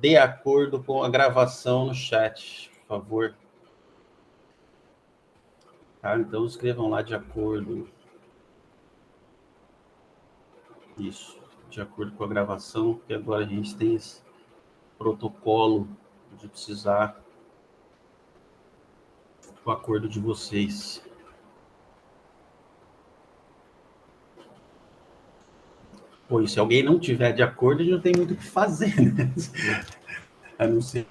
de acordo com a gravação no chat, por favor. Tá? Então, escrevam lá de acordo. Isso, de acordo com a gravação, porque agora a gente tem esse protocolo de precisar do acordo de vocês. Pois, se alguém não tiver de acordo, a gente não tem muito o que fazer, né? A não ser...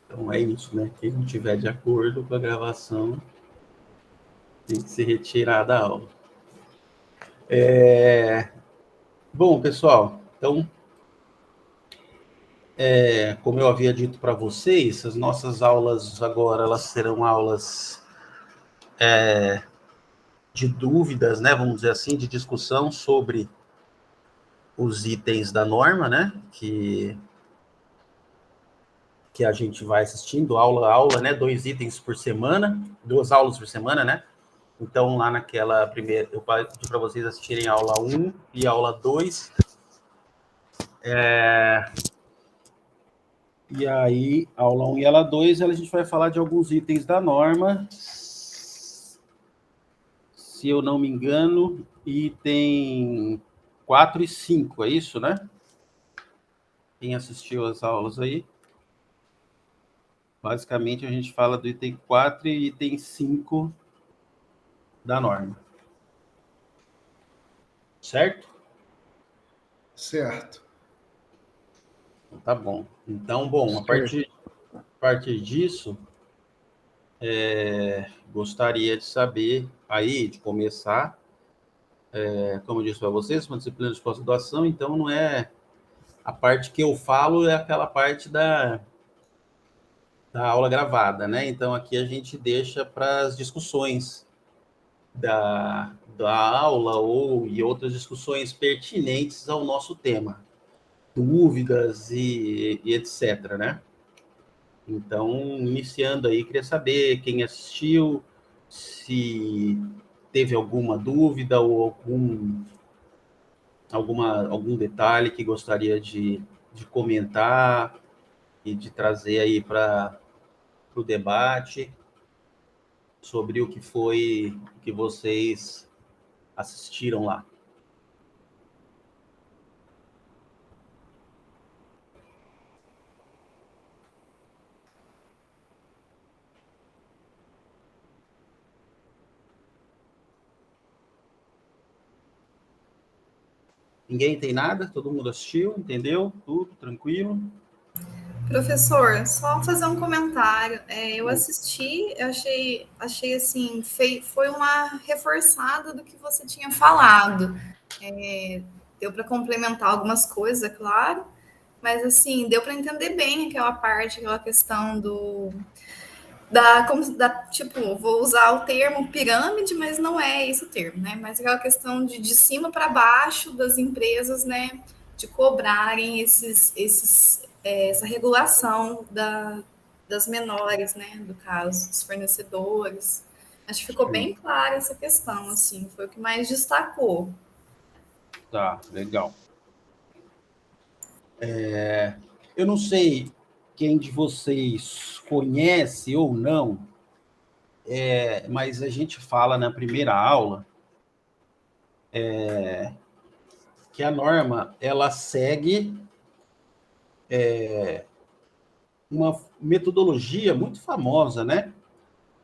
Então é isso, né? Quem não tiver de acordo com a gravação tem que se retirar da aula. Bom, pessoal, então, como eu havia dito para vocês, as nossas aulas agora, elas serão aulas de dúvidas, né? Vamos dizer assim, de discussão sobre os itens da norma, né? Que a gente vai assistindo aula a aula, né? 2 itens por semana, 2 aulas por semana, né? Então, lá naquela primeira, eu pedi para vocês assistirem a aula 1 e a aula 2. E aí, aula 1 e aula 2, a gente vai falar de alguns itens da norma. Se eu não me engano, item 4 e 5, é isso, né? Quem assistiu as aulas aí? Basicamente, a gente fala do item 4 e item 5 da norma. Certo? Certo. Tá bom. Então, bom, a partir disso, gostaria de saber aí, de começar, como eu disse para vocês, uma disciplina de pós-graduação, então não é... A parte que eu falo é aquela parte da aula gravada, né? Então, aqui a gente deixa para as discussões da aula e outras discussões pertinentes ao nosso tema, dúvidas e etc, né? Então, iniciando aí, queria saber quem assistiu, se teve alguma dúvida ou algum detalhe que gostaria de comentar e de trazer aí para o debate sobre o que vocês assistiram lá. Ninguém tem nada? Todo mundo assistiu? Entendeu? Tudo tranquilo? Professor, só fazer um comentário. Eu assisti, eu achei assim, foi uma reforçada do que você tinha falado. Deu para complementar algumas coisas, é claro, mas assim, deu para entender bem aquela parte, aquela questão tipo, vou usar o termo pirâmide, mas não é esse o termo, né? Mas aquela questão de cima para baixo das empresas, né? De cobrarem essa regulação das menores, né? Do caso, dos fornecedores. Acho que ficou bem clara essa questão, assim, foi o que mais destacou. Tá, legal. Eu não sei quem de vocês conhece ou não, mas a gente fala na primeira aula que a norma, ela segue uma metodologia muito famosa, né?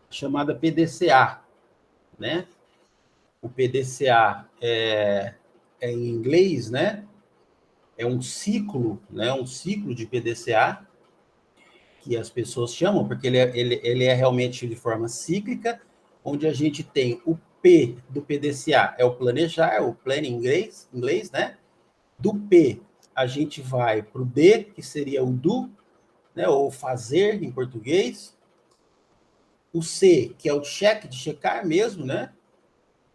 Chamada PDCA, né? O PDCA é em inglês, né? É um ciclo, né? Um ciclo de PDCA que as pessoas chamam, porque ele é realmente de forma cíclica, onde a gente tem o P do PDCA, é o planejar, o planning em inglês, né? Do P, a gente vai para o D, que seria o do, né? Ou fazer em português. O C, que é o check, de checar mesmo, né?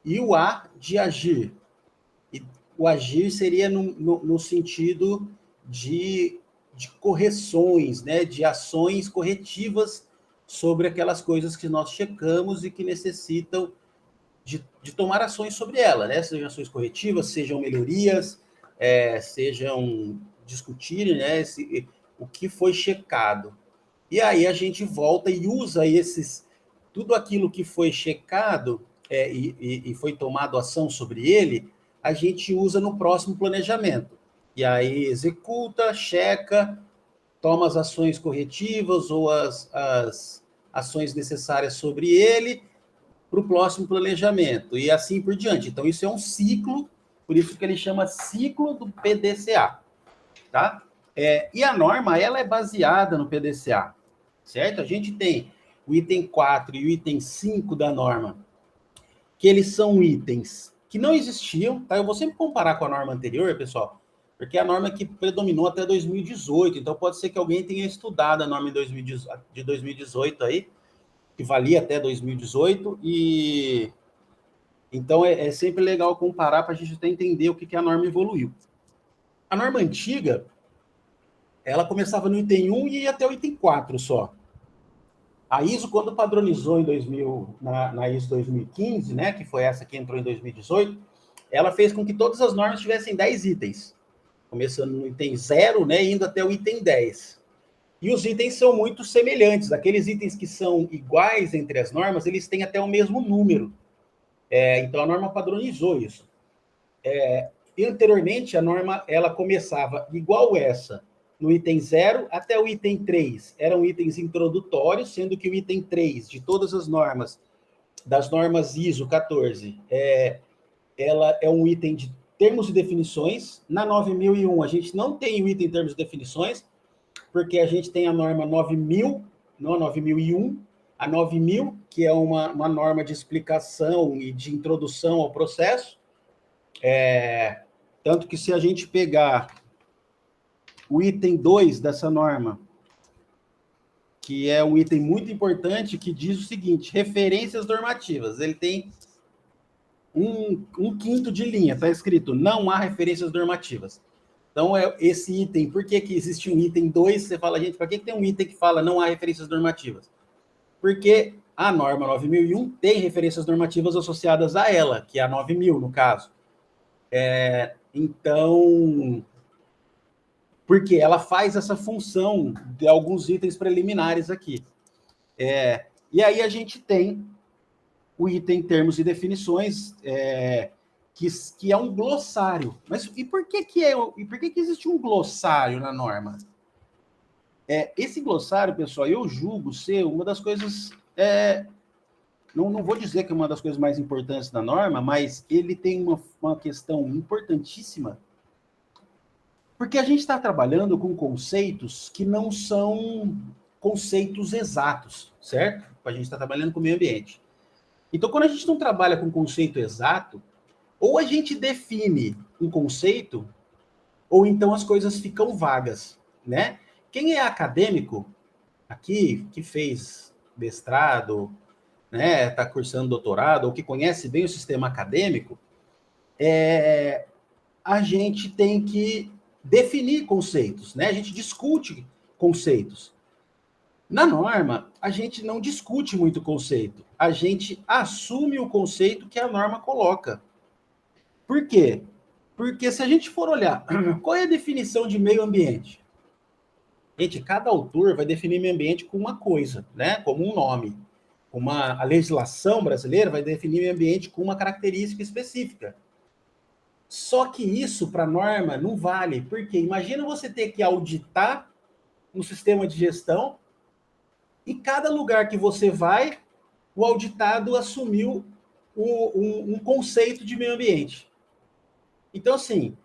E o A, de agir. E o agir seria no sentido de correções, né? De ações corretivas sobre aquelas coisas que nós checamos e que necessitam de tomar ações sobre ela, né? Sejam ações corretivas, sejam melhorias, sejam discutirem, né, o que foi checado. E aí a gente volta e usa tudo aquilo que foi checado e foi tomado ação sobre ele, a gente usa no próximo planejamento. E aí executa, checa, toma as ações corretivas ou as ações necessárias sobre ele para o próximo planejamento, e assim por diante. Então, isso é um ciclo, por isso que ele chama ciclo do PDCA, tá? E a norma, ela é baseada no PDCA, certo? A gente tem o item 4 e o item 5 da norma, que eles são itens que não existiam, tá? Eu vou sempre comparar com a norma anterior, pessoal, porque é a norma que predominou até 2018, então pode ser que alguém tenha estudado a norma de 2018 aí, que valia até 2018, e então é sempre legal comparar para a gente até entender o que a norma evoluiu. A norma antiga, ela começava no item 1 e ia até o item 4 só. A ISO, quando padronizou na ISO 2015, né, que foi essa que entrou em 2018, ela fez com que todas as normas tivessem 10 itens, começando no item 0, né, indo até o item 10. E os itens são muito semelhantes. Aqueles itens que são iguais entre as normas, eles têm até o mesmo número. Então, a norma padronizou isso. E anteriormente, a norma ela começava igual essa, no item 0 até o item 3. Eram itens introdutórios, sendo que o item 3 de todas as normas, das normas ISO 14, ela é um item de termos e definições. Na 9001, a gente não tem o item termos e definições, porque a gente tem a norma 9000, não a 9001, a 9000, que é uma norma de explicação e de introdução ao processo. Tanto que se a gente pegar o item 2 dessa norma, que é um item muito importante, que diz o seguinte: referências normativas. Ele tem um quinto de linha, está escrito, não há referências normativas. Então, esse item, por que existe um item 2? Você fala, gente, para que tem um item que fala não há referências normativas? Porque a norma 9001 tem referências normativas associadas a ela, que é a 9000, no caso. Então, porque ela faz essa função de alguns itens preliminares aqui. E aí a gente tem o item termos e definições, que é um glossário. Mas e por que existe um glossário na norma? Esse glossário, pessoal, eu julgo ser uma das coisas... não vou dizer que é uma das coisas mais importantes da norma, mas ele tem uma questão importantíssima, porque a gente está trabalhando com conceitos que não são conceitos exatos, certo? A gente está trabalhando com o meio ambiente. Então, quando a gente não trabalha com conceito exato, ou a gente define um conceito, ou então as coisas ficam vagas, né? Quem é acadêmico aqui, que fez mestrado, né, está cursando doutorado, ou que conhece bem o sistema acadêmico, a gente tem que definir conceitos, né? A gente discute conceitos. Na norma, a gente não discute muito conceito, a gente assume o conceito que a norma coloca. Por quê? Porque se a gente for olhar, qual é a definição de meio ambiente? Gente, cada autor vai definir meio ambiente com uma coisa, né? Como um nome. A legislação brasileira vai definir meio ambiente com uma característica específica. Só que isso, para a norma, não vale. Porque imagina você ter que auditar um sistema de gestão e cada lugar que você vai, o auditado assumiu um conceito de meio ambiente. Então, assim,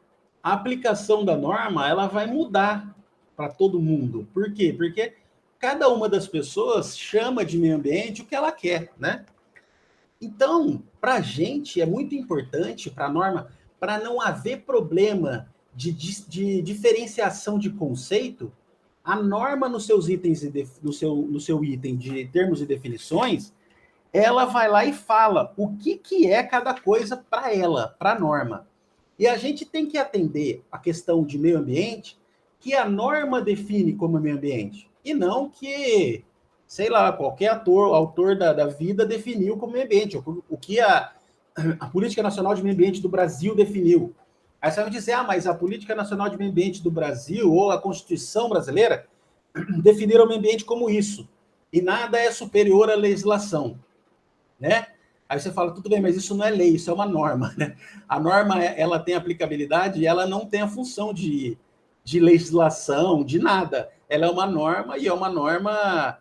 a aplicação da norma, ela vai mudar para todo mundo. Por quê? Porque cada uma das pessoas chama de meio ambiente o que ela quer, né? Então, para a gente, é muito importante, para a norma, para não haver problema de diferenciação de conceito, a norma nos seus itens, no seu item de termos e definições, ela vai lá e fala o que é cada coisa para ela, para a norma. E a gente tem que atender a questão de meio ambiente que a norma define como meio ambiente, e não sei lá, qualquer autor da vida definiu como meio ambiente, o que a Política Nacional de Meio Ambiente do Brasil definiu. Aí você vai dizer, mas a Política Nacional de Meio Ambiente do Brasil ou a Constituição brasileira definiram o meio ambiente como isso. E nada é superior à legislação, né? Aí você fala, tudo bem, mas isso não é lei, isso é uma norma, né? A norma, ela tem aplicabilidade e ela não tem a função de legislação, de nada. Ela é uma norma e é uma norma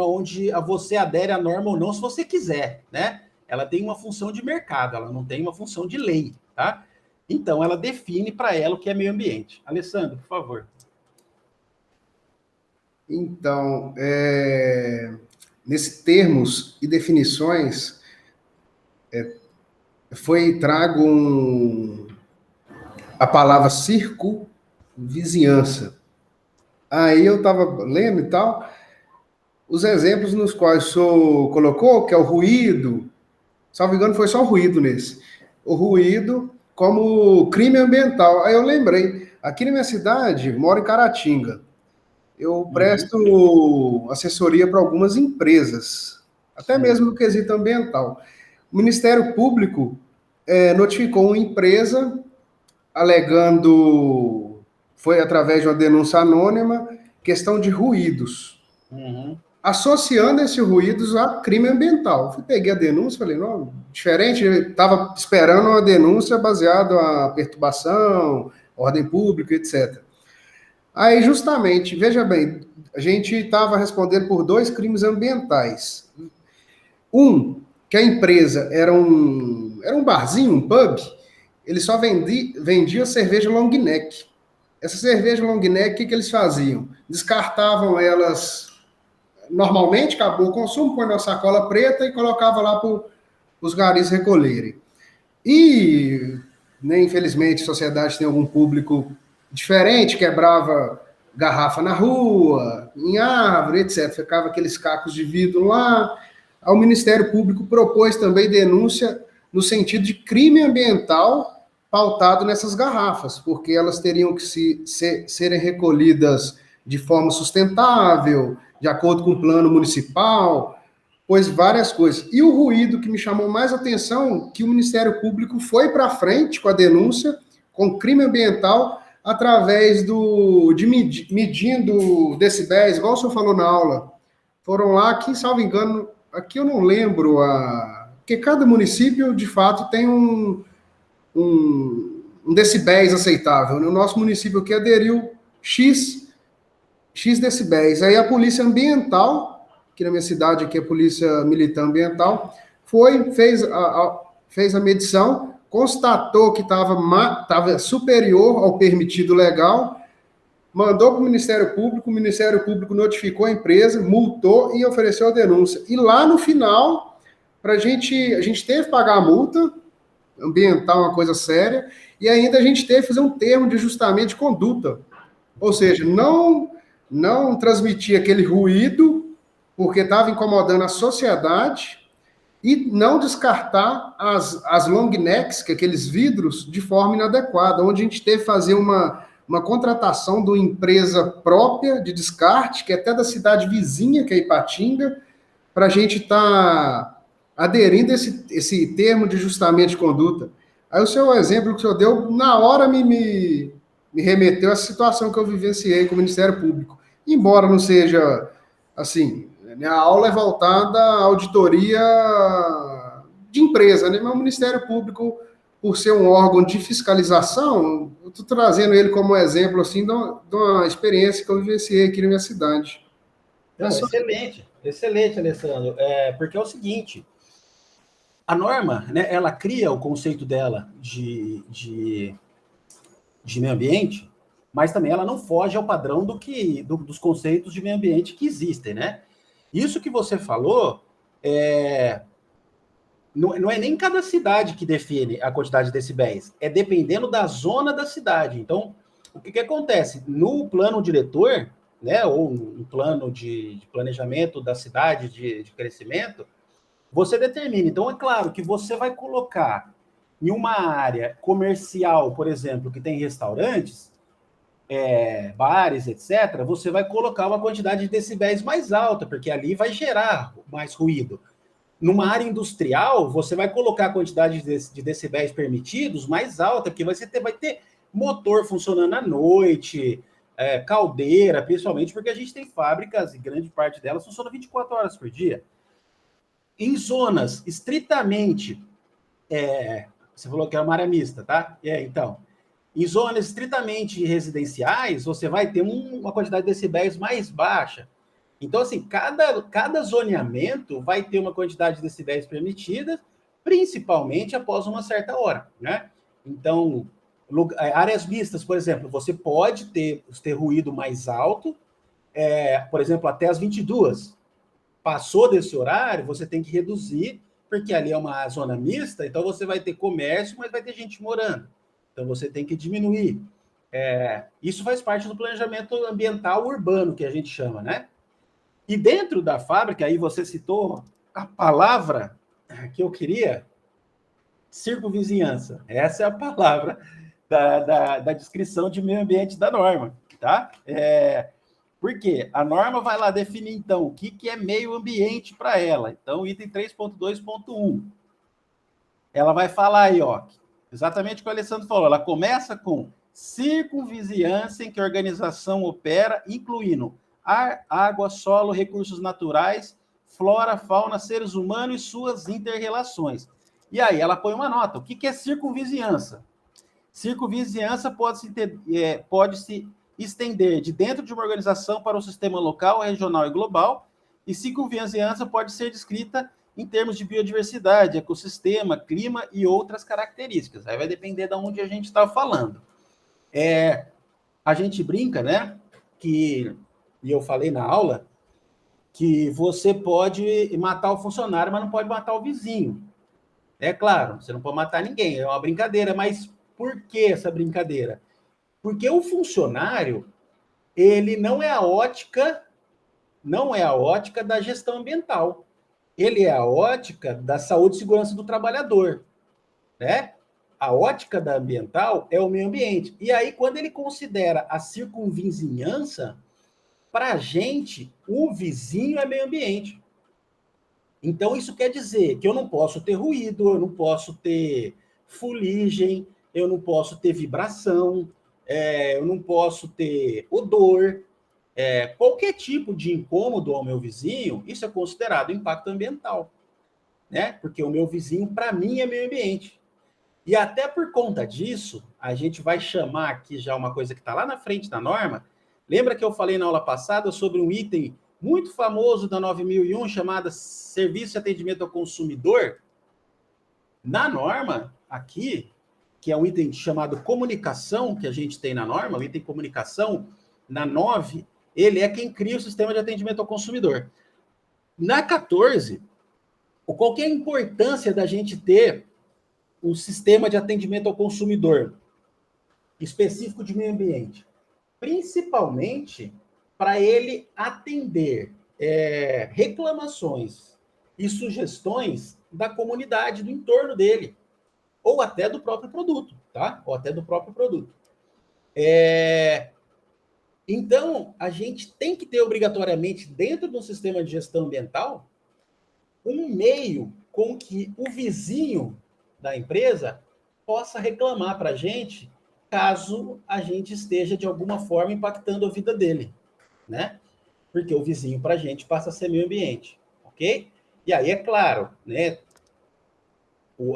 onde você adere à norma ou não, se você quiser, né? Ela tem uma função de mercado, ela não tem uma função de lei, tá? Então, ela define para ela o que é meio ambiente. Alessandro, por favor. Então, nesses termos e definições, trago a palavra circunvizinhança. Aí eu estava lendo e tal, os exemplos nos quais o senhor colocou, que é o ruído, salvo engano, foi só o ruído nesse. O ruído como crime ambiental. Aí eu lembrei, aqui na minha cidade, moro em Caratinga, eu presto assessoria para algumas empresas, até mesmo no quesito ambiental. O Ministério Público notificou uma empresa alegando, foi através de uma denúncia anônima, questão de ruídos. Associando esses ruídos a crime ambiental. Peguei a denúncia, falei, não, diferente, eu estava esperando uma denúncia baseada na perturbação, ordem pública, etc. Aí, justamente, veja bem, a gente estava respondendo por 2 crimes ambientais. Que a empresa era um barzinho, um pub, ele só vendia cerveja long neck. Essa cerveja long neck, o que eles faziam? Descartavam elas normalmente, acabou o consumo, põe na sacola preta e colocava lá para os garis recolherem. E, né, infelizmente, a sociedade tem algum público diferente, quebrava garrafa na rua, em árvore, etc. Ficava aqueles cacos de vidro lá. O Ministério Público propôs também denúncia no sentido de crime ambiental pautado nessas garrafas, porque elas teriam que serem recolhidas de forma sustentável, de acordo com o plano municipal, pois várias coisas. E o ruído que me chamou mais atenção, que o Ministério Público foi para frente com a denúncia, com crime ambiental, através de medindo decibéis, igual o senhor falou na aula. Foram lá, que, salvo engano, aqui eu não lembro, porque cada município, de fato, tem um decibéis aceitável. No nosso município aqui aderiu X decibéis. Aí a Polícia Ambiental, que na minha cidade aqui é a Polícia Militar Ambiental, fez a medição, constatou que estava superior ao permitido legal, mandou para o Ministério Público notificou a empresa, multou e ofereceu a denúncia. E lá no final, a gente teve que pagar a multa, ambiental uma coisa séria, e ainda a gente teve que fazer um termo de ajustamento de conduta. Ou seja, não transmitir aquele ruído, porque estava incomodando a sociedade, e não descartar as long necks, que é aqueles vidros, de forma inadequada, onde a gente teve que fazer uma contratação de uma empresa própria de descarte, que é até da cidade vizinha, que é Ipatinga, para a gente estar aderindo a esse termo de ajustamento de conduta. Aí o seu exemplo que o senhor deu, na hora me remeteu a essa situação que eu vivenciei com o Ministério Público. Embora não seja, assim, a aula é voltada à auditoria de empresa, né? Mas o Ministério Público, por ser um órgão de fiscalização, eu estou trazendo ele como exemplo, assim, de uma experiência que eu vivenciei aqui na minha cidade. Não, excelente, Alessandro. Porque é o seguinte, a norma, né, ela cria o conceito dela de meio ambiente, mas também ela não foge ao padrão dos conceitos de meio ambiente que existem, né? Isso que você falou não é nem cada cidade que define a quantidade de decibéis, é dependendo da zona da cidade. Então, o que acontece? No plano diretor, né, ou no plano de planejamento da cidade, de crescimento, você determina. Então, é claro que você vai colocar em uma área comercial, por exemplo, que tem restaurantes, bares, etc., você vai colocar uma quantidade de decibéis mais alta, porque ali vai gerar mais ruído. Numa área industrial, você vai colocar a quantidade de decibéis permitidos mais alta, porque você vai ter motor funcionando à noite, caldeira, principalmente porque a gente tem fábricas, e grande parte delas funciona 24 horas por dia. Em zonas estritamente... você falou que é uma área mista, tá? Então, em zonas estritamente residenciais, você vai ter uma quantidade de decibéis mais baixa. Então, assim, cada zoneamento vai ter uma quantidade de decibéis permitida, principalmente após uma certa hora, né? Então, áreas mistas, por exemplo, você pode ter ruído mais alto, por exemplo, até as 22. Passou desse horário, você tem que reduzir, porque ali é uma zona mista, então você vai ter comércio, mas vai ter gente morando. Então, você tem que diminuir. Isso faz parte do planejamento ambiental urbano, que a gente chama, né? E dentro da fábrica, aí você citou a palavra que eu queria, circunvizinhança. Essa é a palavra da descrição de meio ambiente da norma, tá? Por quê? A norma vai lá definir, então, o que é meio ambiente para ela. Então, item 3.2.1. Ela vai falar aí, ó, exatamente o que o Alessandro falou. Ela começa com circunvizinhança em que a organização opera, incluindo ar, água, solo, recursos naturais, flora, fauna, seres humanos e suas inter-relações. E aí ela põe uma nota. O que é circunvizinhança? Circunvizinhança pode se estender de dentro de uma organização para o sistema local, regional e global, e circunvizinhança pode ser descrita em termos de biodiversidade, ecossistema, clima e outras características. Aí vai depender de onde a gente está falando. A gente brinca, né, e eu falei na aula, que você pode matar o funcionário, mas não pode matar o vizinho. É claro, você não pode matar ninguém, é uma brincadeira, mas por que essa brincadeira? Porque o funcionário, ele não é a ótica da gestão ambiental. Ele é a ótica da saúde e segurança do trabalhador, né? A ótica da ambiental é o meio ambiente. E aí, quando ele considera a circunvizinhança, para a gente, o vizinho é meio ambiente. Então, isso quer dizer que eu não posso ter ruído, eu não posso ter fuligem, eu não posso ter vibração, eu não posso ter odor. Qualquer tipo de incômodo ao meu vizinho, isso é considerado impacto ambiental, né? Porque o meu vizinho, para mim, é meio ambiente. E até por conta disso, a gente vai chamar aqui já uma coisa que está lá na frente da norma. Lembra que eu falei na aula passada sobre um item muito famoso da 9001, chamada Serviço de Atendimento ao Consumidor? Na norma, aqui, que é um item chamado comunicação, que a gente tem na norma, o item comunicação, na 9, ele é quem cria o sistema de atendimento ao consumidor. Na 14, qual que é a importância da gente ter um sistema de atendimento ao consumidor específico de meio ambiente? Principalmente para ele atender reclamações e sugestões da comunidade do entorno dele, ou até do próprio produto, tá? Ou até do próprio produto. Então, a gente tem que ter obrigatoriamente, dentro do sistema de gestão ambiental, um meio com que o vizinho da empresa possa reclamar para a gente, caso a gente esteja, de alguma forma, impactando a vida dele, né? Porque o vizinho, para a gente, passa a ser meio ambiente, ok? E aí, é claro, né?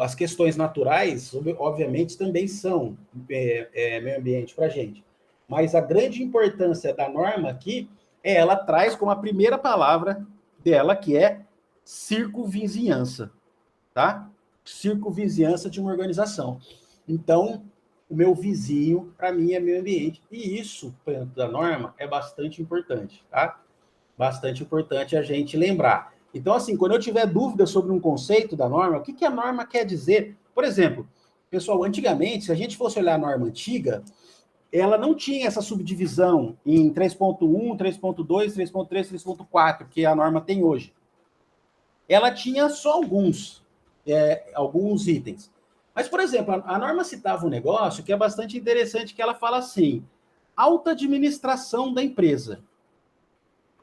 As questões naturais, obviamente, também são meio ambiente para a gente. Mas a grande importância da norma aqui ela traz como a primeira palavra dela, que é circunvizinhança, tá? Circunvizinhança de uma organização. Então, o meu vizinho, para mim, é meio ambiente. E isso, dentro da norma, é bastante importante, tá? Bastante importante a gente lembrar. Então, assim, quando eu tiver dúvida sobre um conceito da norma, o que a norma quer dizer? Por exemplo, pessoal, antigamente, se a gente fosse olhar a norma antiga, ela não tinha essa subdivisão em 3.1, 3.2, 3.3, 3.4, que a norma tem hoje. Ela tinha só alguns itens. Mas, por exemplo, a norma citava um negócio que é bastante interessante, que ela fala assim, alta administração da empresa.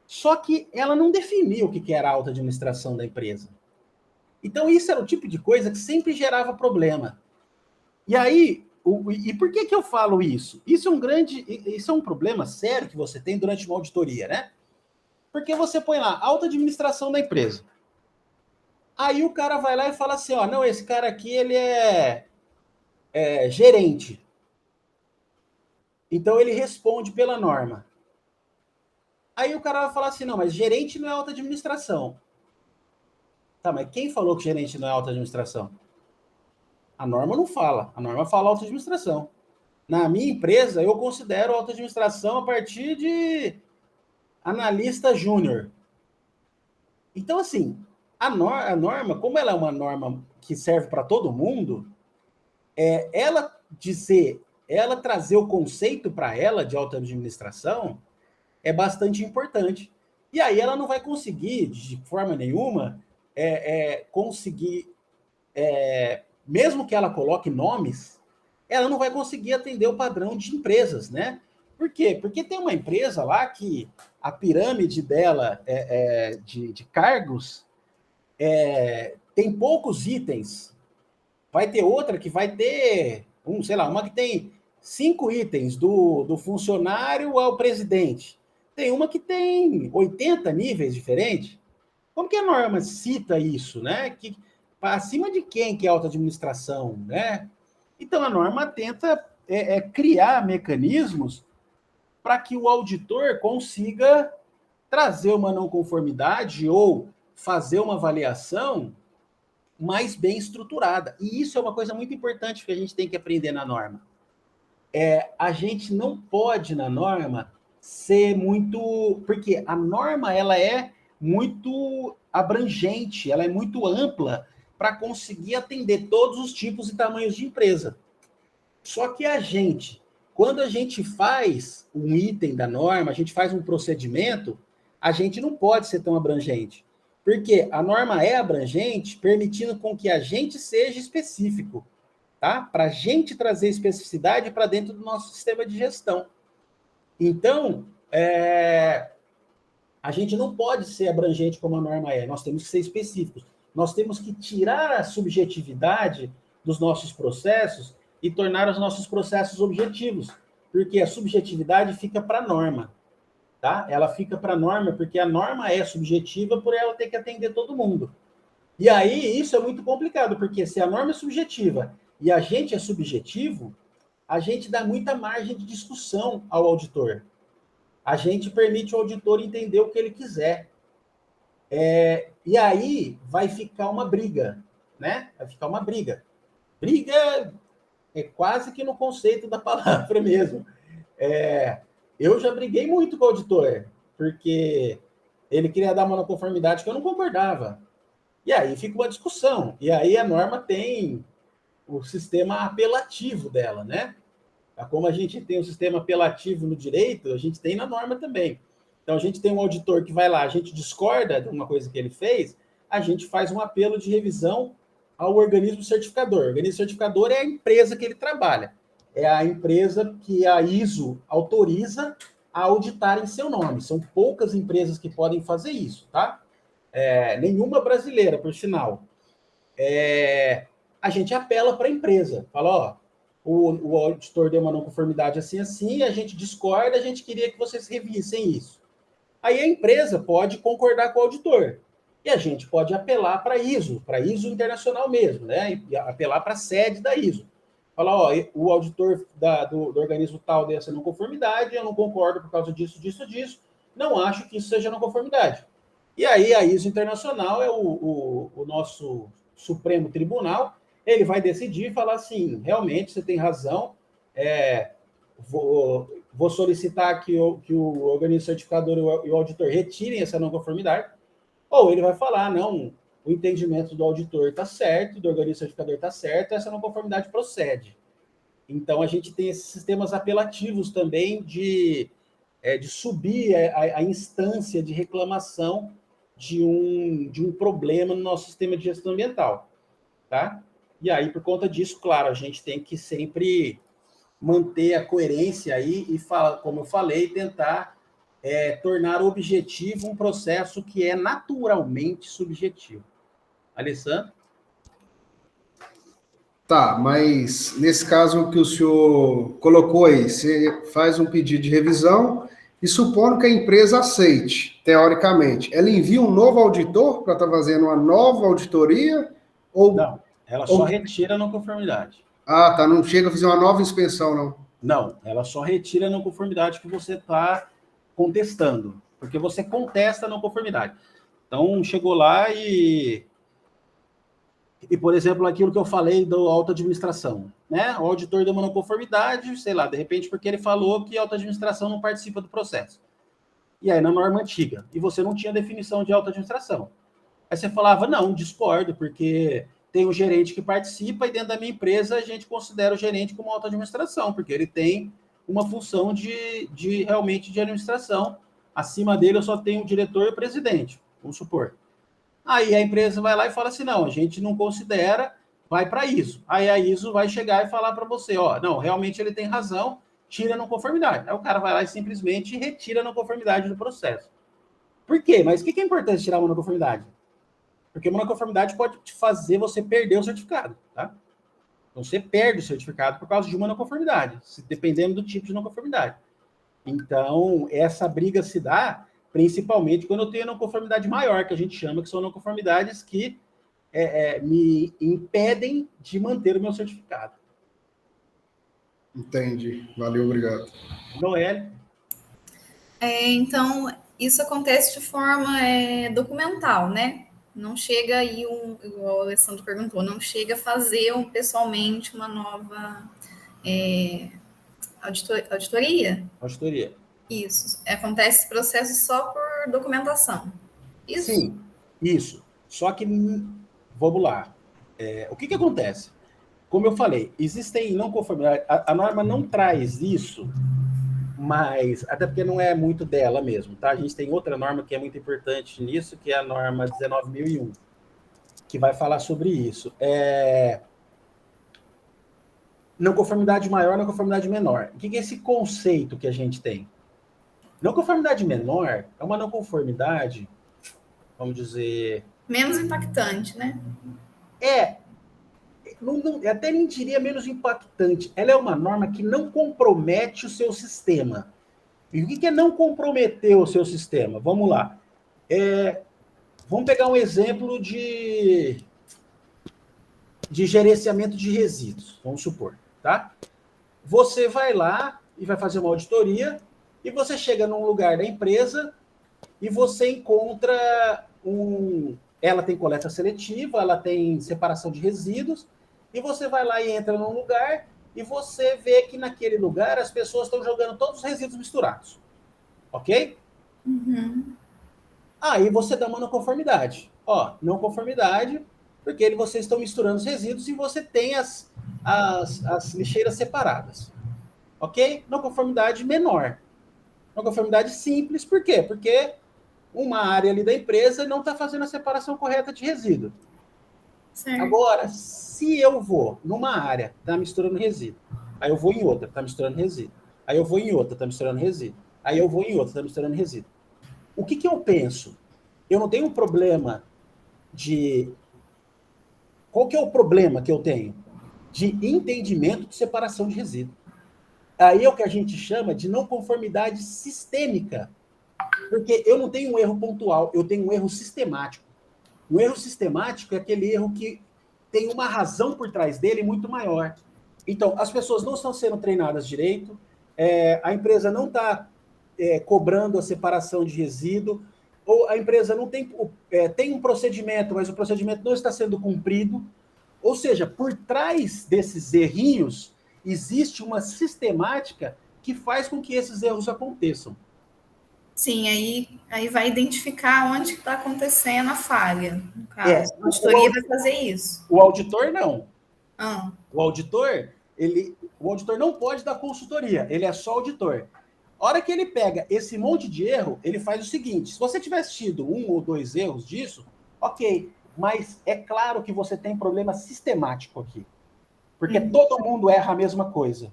Só que ela não definiu o que era a alta administração da empresa. Então, isso era o tipo de coisa que sempre gerava problema. E aí, e por que eu falo isso? Isso é um problema sério que você tem durante uma auditoria, né? Porque você põe lá, alta administração da empresa. Aí o cara vai lá e fala assim, ó, não, esse cara aqui, ele é gerente. Então, ele responde pela norma. Aí o cara vai falar assim, não, mas gerente não é alta administração. Tá, mas quem falou que gerente não é alta administração? A norma não fala. A norma fala alta administração. Na minha empresa, eu considero alta administração a partir de analista júnior. Então, assim, a norma, como ela é uma norma que serve para todo mundo, ela trazer o conceito para ela de alta administração é bastante importante. E aí ela não vai conseguir, de forma nenhuma, conseguir, mesmo que ela coloque nomes, ela não vai conseguir atender o padrão de empresas, né? Por quê? Porque tem uma empresa lá que a pirâmide dela de cargos tem poucos itens. Vai ter outra que vai ter, uma que tem 5 itens, do funcionário ao presidente. Tem uma que tem 80 níveis diferentes. Como que a norma cita isso, né? Acima de quem que é alta administração, né? Então, a norma tenta criar mecanismos para que o auditor consiga trazer uma não conformidade ou fazer uma avaliação mais bem estruturada. E isso é uma coisa muito importante que a gente tem que aprender na norma. A gente não pode, na norma, ser muito... Porque a norma ela é muito abrangente, ela é muito ampla para conseguir atender todos os tipos e tamanhos de empresa. Só que quando a gente faz um item da norma, a gente faz um procedimento, a gente não pode ser tão abrangente. Porque a norma é abrangente, permitindo com que a gente seja específico, tá? Para a gente trazer especificidade para dentro do nosso sistema de gestão. Então, a gente não pode ser abrangente como a norma é, nós temos que ser específicos. Nós temos que tirar a subjetividade dos nossos processos e tornar os nossos processos objetivos, porque a subjetividade fica para a norma, tá? Ela fica para a norma porque a norma é subjetiva por ela ter que atender todo mundo. E aí isso é muito complicado, porque se a norma é subjetiva e a gente é subjetivo, a gente dá muita margem de discussão ao auditor. A gente permite ao auditor entender o que ele quiser. E aí vai ficar uma briga, né? Vai ficar uma briga. Briga é quase que no conceito da palavra mesmo. Eu já briguei muito com o auditor, porque ele queria dar uma não conformidade que eu não concordava. E aí fica uma discussão. E aí a norma tem o sistema apelativo dela, né? Como a gente tem o sistema apelativo no direito, a gente tem na norma também. Então, a gente tem um auditor que vai lá, a gente discorda de uma coisa que ele fez, a gente faz um apelo de revisão ao organismo certificador. O organismo certificador é a empresa que ele trabalha. É a empresa que a ISO autoriza a auditar em seu nome. São poucas empresas que podem fazer isso, tá? Nenhuma brasileira, por sinal. A gente apela para a empresa. Fala, ó, o auditor deu uma não conformidade assim, assim, a gente discorda, a gente queria que vocês revissem isso. Aí a empresa pode concordar com o auditor. E a gente pode apelar para ISO internacional mesmo, né? E apelar para a sede da ISO. Falar, ó, o auditor do organismo tal deu essa não conformidade, eu não concordo por causa disso, disso, disso, não acho que isso seja não conformidade. E aí a ISO internacional é o nosso Supremo Tribunal, ele vai decidir e falar assim, realmente você tem razão, vou solicitar que o organismo certificador e o auditor retirem essa não conformidade, ou ele vai falar, não, o entendimento do auditor está certo, do organismo certificador está certo, essa não conformidade procede. Então, a gente tem esses sistemas apelativos também de subir a instância de reclamação de um problema no nosso sistema de gestão ambiental, tá? E aí, por conta disso, claro, a gente tem que sempre manter a coerência aí e, como eu falei, tentar tornar objetivo um processo que é naturalmente subjetivo. Alessandro? Tá, mas nesse caso que o senhor colocou aí, você faz um pedido de revisão e supondo que a empresa aceite, teoricamente, ela envia um novo auditor para estar fazendo uma nova auditoria? Não, ela só retira a não conformidade. Ah, tá, não chega a fazer uma nova inspeção, não. Não, ela só retira a não conformidade que você está contestando, porque você contesta a não conformidade. Então, chegou lá e, por exemplo, aquilo que eu falei da auto-administração, né? O auditor deu uma não conformidade, sei lá, de repente, porque ele falou que a auto-administração não participa do processo. E aí, na norma antiga, e você não tinha definição de auto-administração. Aí você falava, não, discordo, porque tem um gerente que participa e dentro da minha empresa a gente considera o gerente como auto-administração, porque ele tem uma função de realmente de administração. Acima dele eu só tenho o diretor e o presidente, vamos supor. Aí a empresa vai lá e fala assim, não, a gente não considera, vai para ISO. Aí a ISO vai chegar e falar para você, ó, não, realmente ele tem razão, tira a não conformidade. Aí o cara vai lá e simplesmente retira a não conformidade do processo. Por quê? Mas o que é importante tirar uma não conformidade? Porque uma não conformidade pode te fazer você perder o certificado, tá? Então você perde o certificado por causa de uma não conformidade, dependendo do tipo de não conformidade. Então, essa briga se dá principalmente quando eu tenho não conformidade maior, que a gente chama, que são não conformidades que me impedem de manter o meu certificado. Entendi. Valeu, obrigado. Noelle? Então, isso acontece de forma documental, né? Não chega aí, igual o Alessandro perguntou, não chega a fazer pessoalmente uma nova auditoria? Auditoria. Isso. Acontece esse processo só por documentação. Isso? Sim, isso. Só que, vamos lá. O que acontece? Como eu falei, existem não conformidades. A norma não traz isso, mas até porque não é muito dela mesmo, tá? A gente tem outra norma que é muito importante nisso, que é a norma 19.001, que vai falar sobre isso. Não conformidade maior, não conformidade menor. O que é esse conceito que a gente tem? Não conformidade menor é uma não conformidade, vamos dizer... Menos impactante, né? Até nem diria menos impactante. Ela é uma norma que não compromete o seu sistema. E o que é não comprometer o seu sistema? Vamos lá. Vamos pegar um exemplo de gerenciamento de resíduos, vamos supor, tá? Você vai lá e vai fazer uma auditoria e você chega num lugar da empresa e você encontra ela tem coleta seletiva, ela tem separação de resíduos, e você vai lá e entra num lugar e você vê que naquele lugar as pessoas estão jogando todos os resíduos misturados. Ok? Uhum. Aí você dá uma não conformidade. Ó, não conformidade, porque vocês estão misturando os resíduos e você tem as lixeiras separadas. Ok? Não conformidade menor. Não conformidade simples, por quê? Porque uma área ali da empresa não está fazendo a separação correta de resíduo. Certo. Agora, se eu vou numa área, está misturando resíduo, aí eu vou em outra, está misturando resíduo, aí eu vou em outra, está misturando resíduo, aí eu vou em outra, está misturando resíduo. O que eu penso? Eu não tenho um problema de... Qual que é o problema que eu tenho? De entendimento de separação de resíduo. Aí é o que a gente chama de não conformidade sistêmica. Porque eu não tenho um erro pontual, eu tenho um erro sistemático. Um erro sistemático é aquele erro que tem uma razão por trás dele muito maior. Então, as pessoas não estão sendo treinadas direito, a empresa não está cobrando a separação de resíduo, ou a empresa não tem um procedimento, mas o procedimento não está sendo cumprido. Ou seja, por trás desses errinhos, existe uma sistemática que faz com que esses erros aconteçam. Sim, aí vai identificar onde está acontecendo a falha. No caso, a auditoria vai fazer isso. O auditor não. Ah. O auditor não pode dar consultoria, ele é só auditor. A hora que ele pega esse monte de erro, ele faz o seguinte: se você tivesse tido 1 ou 2 erros disso, ok, mas é claro que você tem problema sistemático aqui. Porque todo mundo erra a mesma coisa.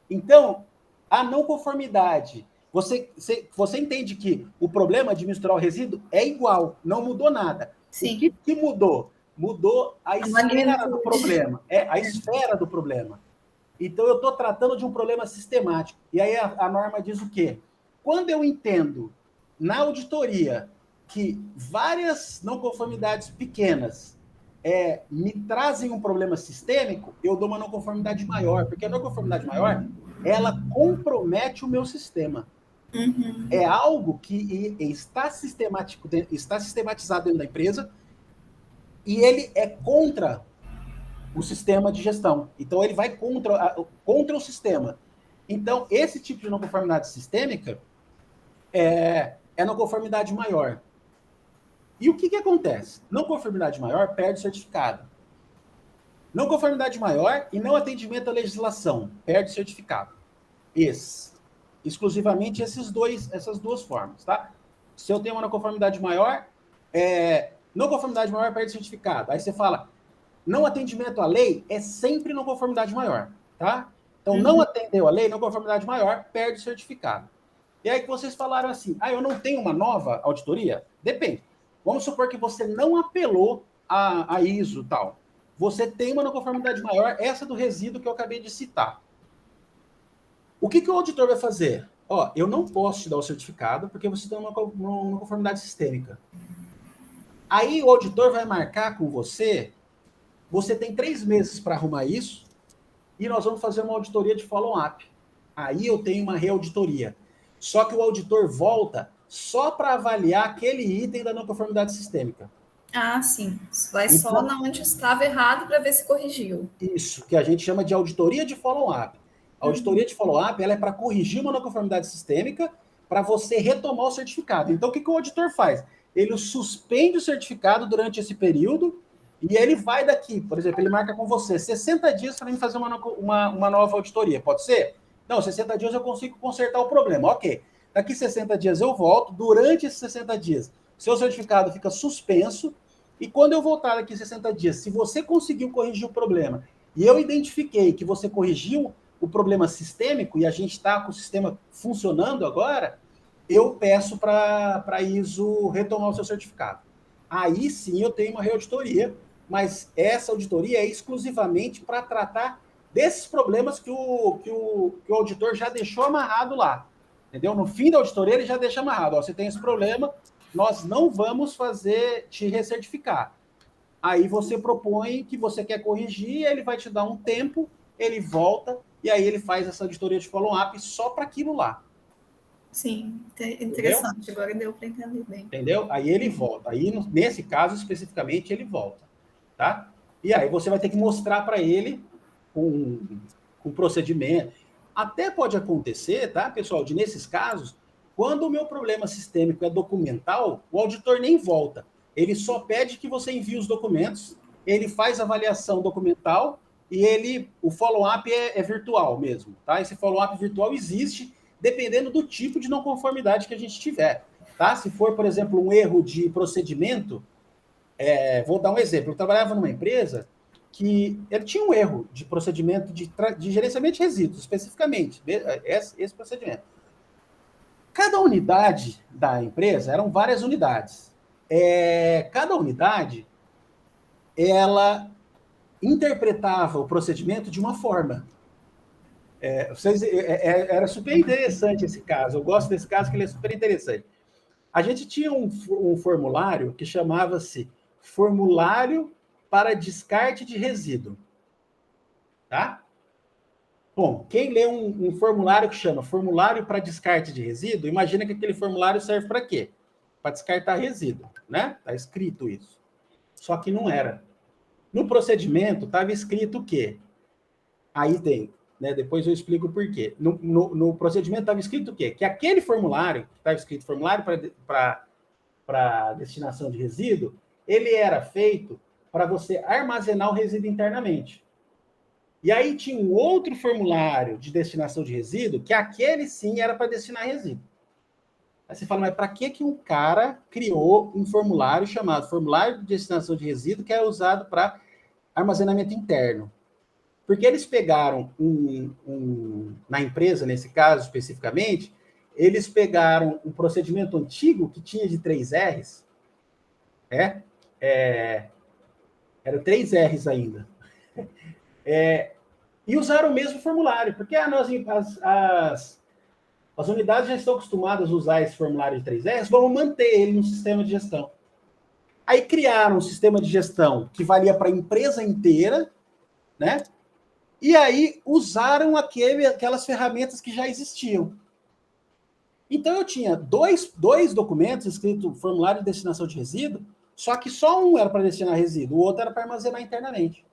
Então, a não conformidade... Você entende que o problema de misturar o resíduo é igual, não mudou nada. Sim. O que mudou? Mudou a esfera do problema. A esfera do problema. Então, eu estou tratando de um problema sistemático. E aí a norma diz o quê? Quando eu entendo na auditoria que várias não conformidades pequenas me trazem um problema sistêmico, eu dou uma não conformidade maior, porque a não conformidade maior, ela compromete o meu sistema. Uhum. É algo que está sistematizado dentro da empresa e ele é contra o sistema de gestão. Então, ele vai contra o sistema. Então, esse tipo de não conformidade sistêmica é não conformidade maior. E o que acontece? Não conformidade maior perde certificado. Não conformidade maior e não atendimento à legislação perde certificado. Exclusivamente essas duas formas, tá? Se eu tenho uma não conformidade maior, não conformidade maior perde certificado. Aí você fala, não atendimento à lei é sempre não conformidade maior, tá? Então, não atendeu a lei, não conformidade maior, perde certificado. E aí que vocês falaram assim, eu não tenho uma nova auditoria? Depende. Vamos supor que você não apelou a ISO e tal. Você tem uma não conformidade maior, essa do resíduo que eu acabei de citar. O que o auditor vai fazer? Eu não posso te dar o certificado porque você tem uma conformidade sistêmica. Aí o auditor vai marcar com você tem 3 meses para arrumar isso e nós vamos fazer uma auditoria de follow-up. Aí eu tenho uma reauditoria. Só que o auditor volta só para avaliar aquele item da não conformidade sistêmica. Ah, sim. Vai então, só na onde estava errado para ver se corrigiu. Isso, que a gente chama de auditoria de follow-up. A auditoria de follow-up ela é para corrigir uma não conformidade sistêmica para você retomar o certificado. Então, o que o auditor faz? Ele suspende o certificado durante esse período e ele vai daqui, por exemplo, ele marca com você 60 dias para mim fazer uma nova auditoria. Pode ser? Não, 60 dias eu consigo consertar o problema. Ok. Daqui 60 dias eu volto. Durante esses 60 dias, seu certificado fica suspenso. E quando eu voltar daqui 60 dias, se você conseguiu corrigir o problema e eu identifiquei que você corrigiu o problema sistêmico e a gente está com o sistema funcionando agora, eu peço para a ISO retomar o seu certificado. Aí sim eu tenho uma reauditoria, mas essa auditoria é exclusivamente para tratar desses problemas que o auditor já deixou amarrado lá. Entendeu? No fim da auditoria ele já deixa amarrado. Você tem esse problema, nós não vamos te recertificar. Aí você propõe que você quer corrigir, ele vai te dar um tempo, ele volta, e aí ele faz essa auditoria de follow-up só para aquilo lá. Sim, interessante. Entendeu? Agora deu para entender bem. Entendeu? Aí ele volta. Aí, nesse caso, especificamente, ele volta. Tá? E aí você vai ter que mostrar para ele um procedimento. Até pode acontecer, tá, pessoal, de nesses casos, quando o meu problema sistêmico é documental, o auditor nem volta. Ele só pede que você envie os documentos, ele faz a avaliação documental e o follow-up é virtual mesmo. Tá? Esse follow-up virtual existe dependendo do tipo de não conformidade que a gente tiver. Tá? Se for, por exemplo, um erro de procedimento, vou dar um exemplo. Eu trabalhava numa empresa que ele tinha um erro de procedimento de gerenciamento de resíduos, especificamente, esse procedimento. Cada unidade da empresa, eram várias unidades. Cada unidade, ela interpretava o procedimento de uma forma. Era super interessante esse caso. Eu gosto desse caso, que ele é super interessante. A gente tinha um formulário que chamava-se Formulário para Descarte de Resíduo. Tá? Bom, quem lê um formulário que chama Formulário para Descarte de Resíduo, imagina que aquele formulário serve para quê? Para descartar resíduo, né? Está escrito isso. Só que não era. No procedimento, estava escrito o quê? Aí tem, né? Depois eu explico por quê. No procedimento estava escrito o quê? Que aquele formulário, que estava escrito formulário para destinação de resíduo, ele era feito para você armazenar o resíduo internamente. E aí tinha um outro formulário de destinação de resíduo, que aquele sim era para destinar resíduo. Aí você fala, mas para que um cara criou um formulário chamado Formulário de Destinação de Resíduo, que é usado para armazenamento interno? Porque eles pegaram na empresa, nesse caso especificamente, eles pegaram um procedimento antigo que tinha de 3 R's, Era 3 R's ainda. E usaram o mesmo formulário, porque as unidades já estão acostumadas a usar esse formulário de 3 R's, vamos manter ele no sistema de gestão. Aí criaram um sistema de gestão que valia para a empresa inteira, né? E aí usaram aquelas ferramentas que já existiam. Então eu tinha dois documentos escritos formulário de destinação de resíduo, só que só um era para destinar resíduo, o outro era para armazenar internamente.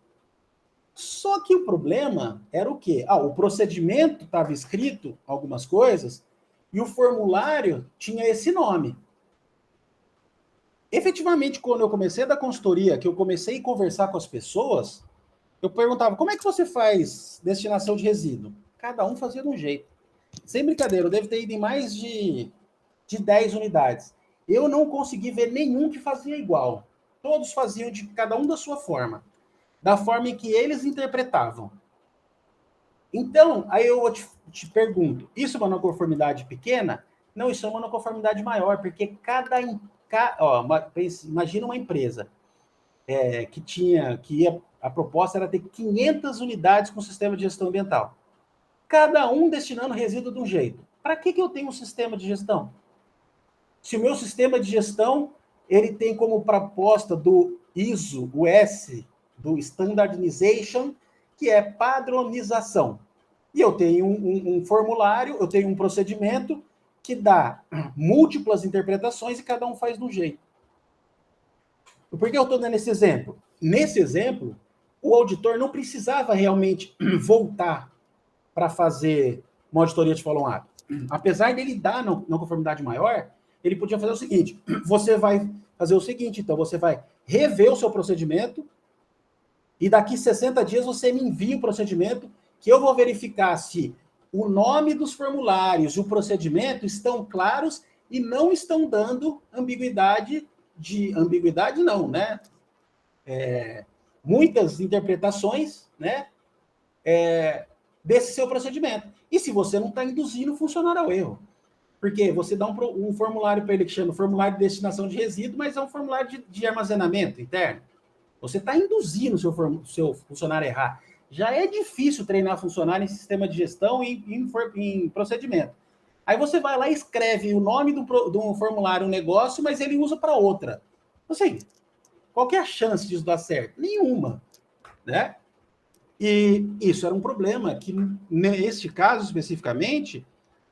Só que o problema era o quê? O procedimento estava escrito algumas coisas e o formulário tinha esse nome. Efetivamente, quando eu comecei a dar consultoria, que eu comecei a conversar com as pessoas, eu perguntava, como é que você faz destinação de resíduo? Cada um fazia de um jeito. Sem brincadeira, eu devo ter ido em mais de 10 unidades. Eu não consegui ver nenhum que fazia igual. Todos faziam de cada um da sua forma. Da forma em que eles interpretavam. Então, aí eu te pergunto, isso é uma não conformidade pequena? Não, isso é uma não conformidade maior, porque imagina uma empresa a proposta era ter 500 unidades com sistema de gestão ambiental. Cada um destinando resíduo de um jeito. Para que eu tenho um sistema de gestão? Se o meu sistema de gestão ele tem como proposta do ISO, o S, do Standardization, que é padronização. E eu tenho um formulário, eu tenho um procedimento que dá múltiplas interpretações e cada um faz de um jeito. Por que eu estou dando esse exemplo? Nesse exemplo, o auditor não precisava realmente voltar para fazer uma auditoria de follow-up. Apesar dele dar não conformidade maior, ele podia fazer o seguinte, você vai fazer o seguinte, então, você vai rever o seu procedimento e daqui 60 dias você me envia o procedimento que eu vou verificar se o nome dos formulários e o procedimento estão claros e não estão dando ambiguidade não, né? Muitas interpretações, né? Desse seu procedimento. E se você não está induzindo o funcionário ao erro. Porque você dá um formulário para ele que chama formulário de destinação de resíduo, mas é um formulário de armazenamento interno. Você está induzindo o seu funcionário a errar. Já é difícil treinar funcionário em sistema de gestão e em procedimento. Aí você vai lá e escreve o nome do formulário, um negócio, mas ele usa para outra. Assim, qual que é a chance disso dar certo? Nenhuma, né? E isso era um problema que, neste caso especificamente,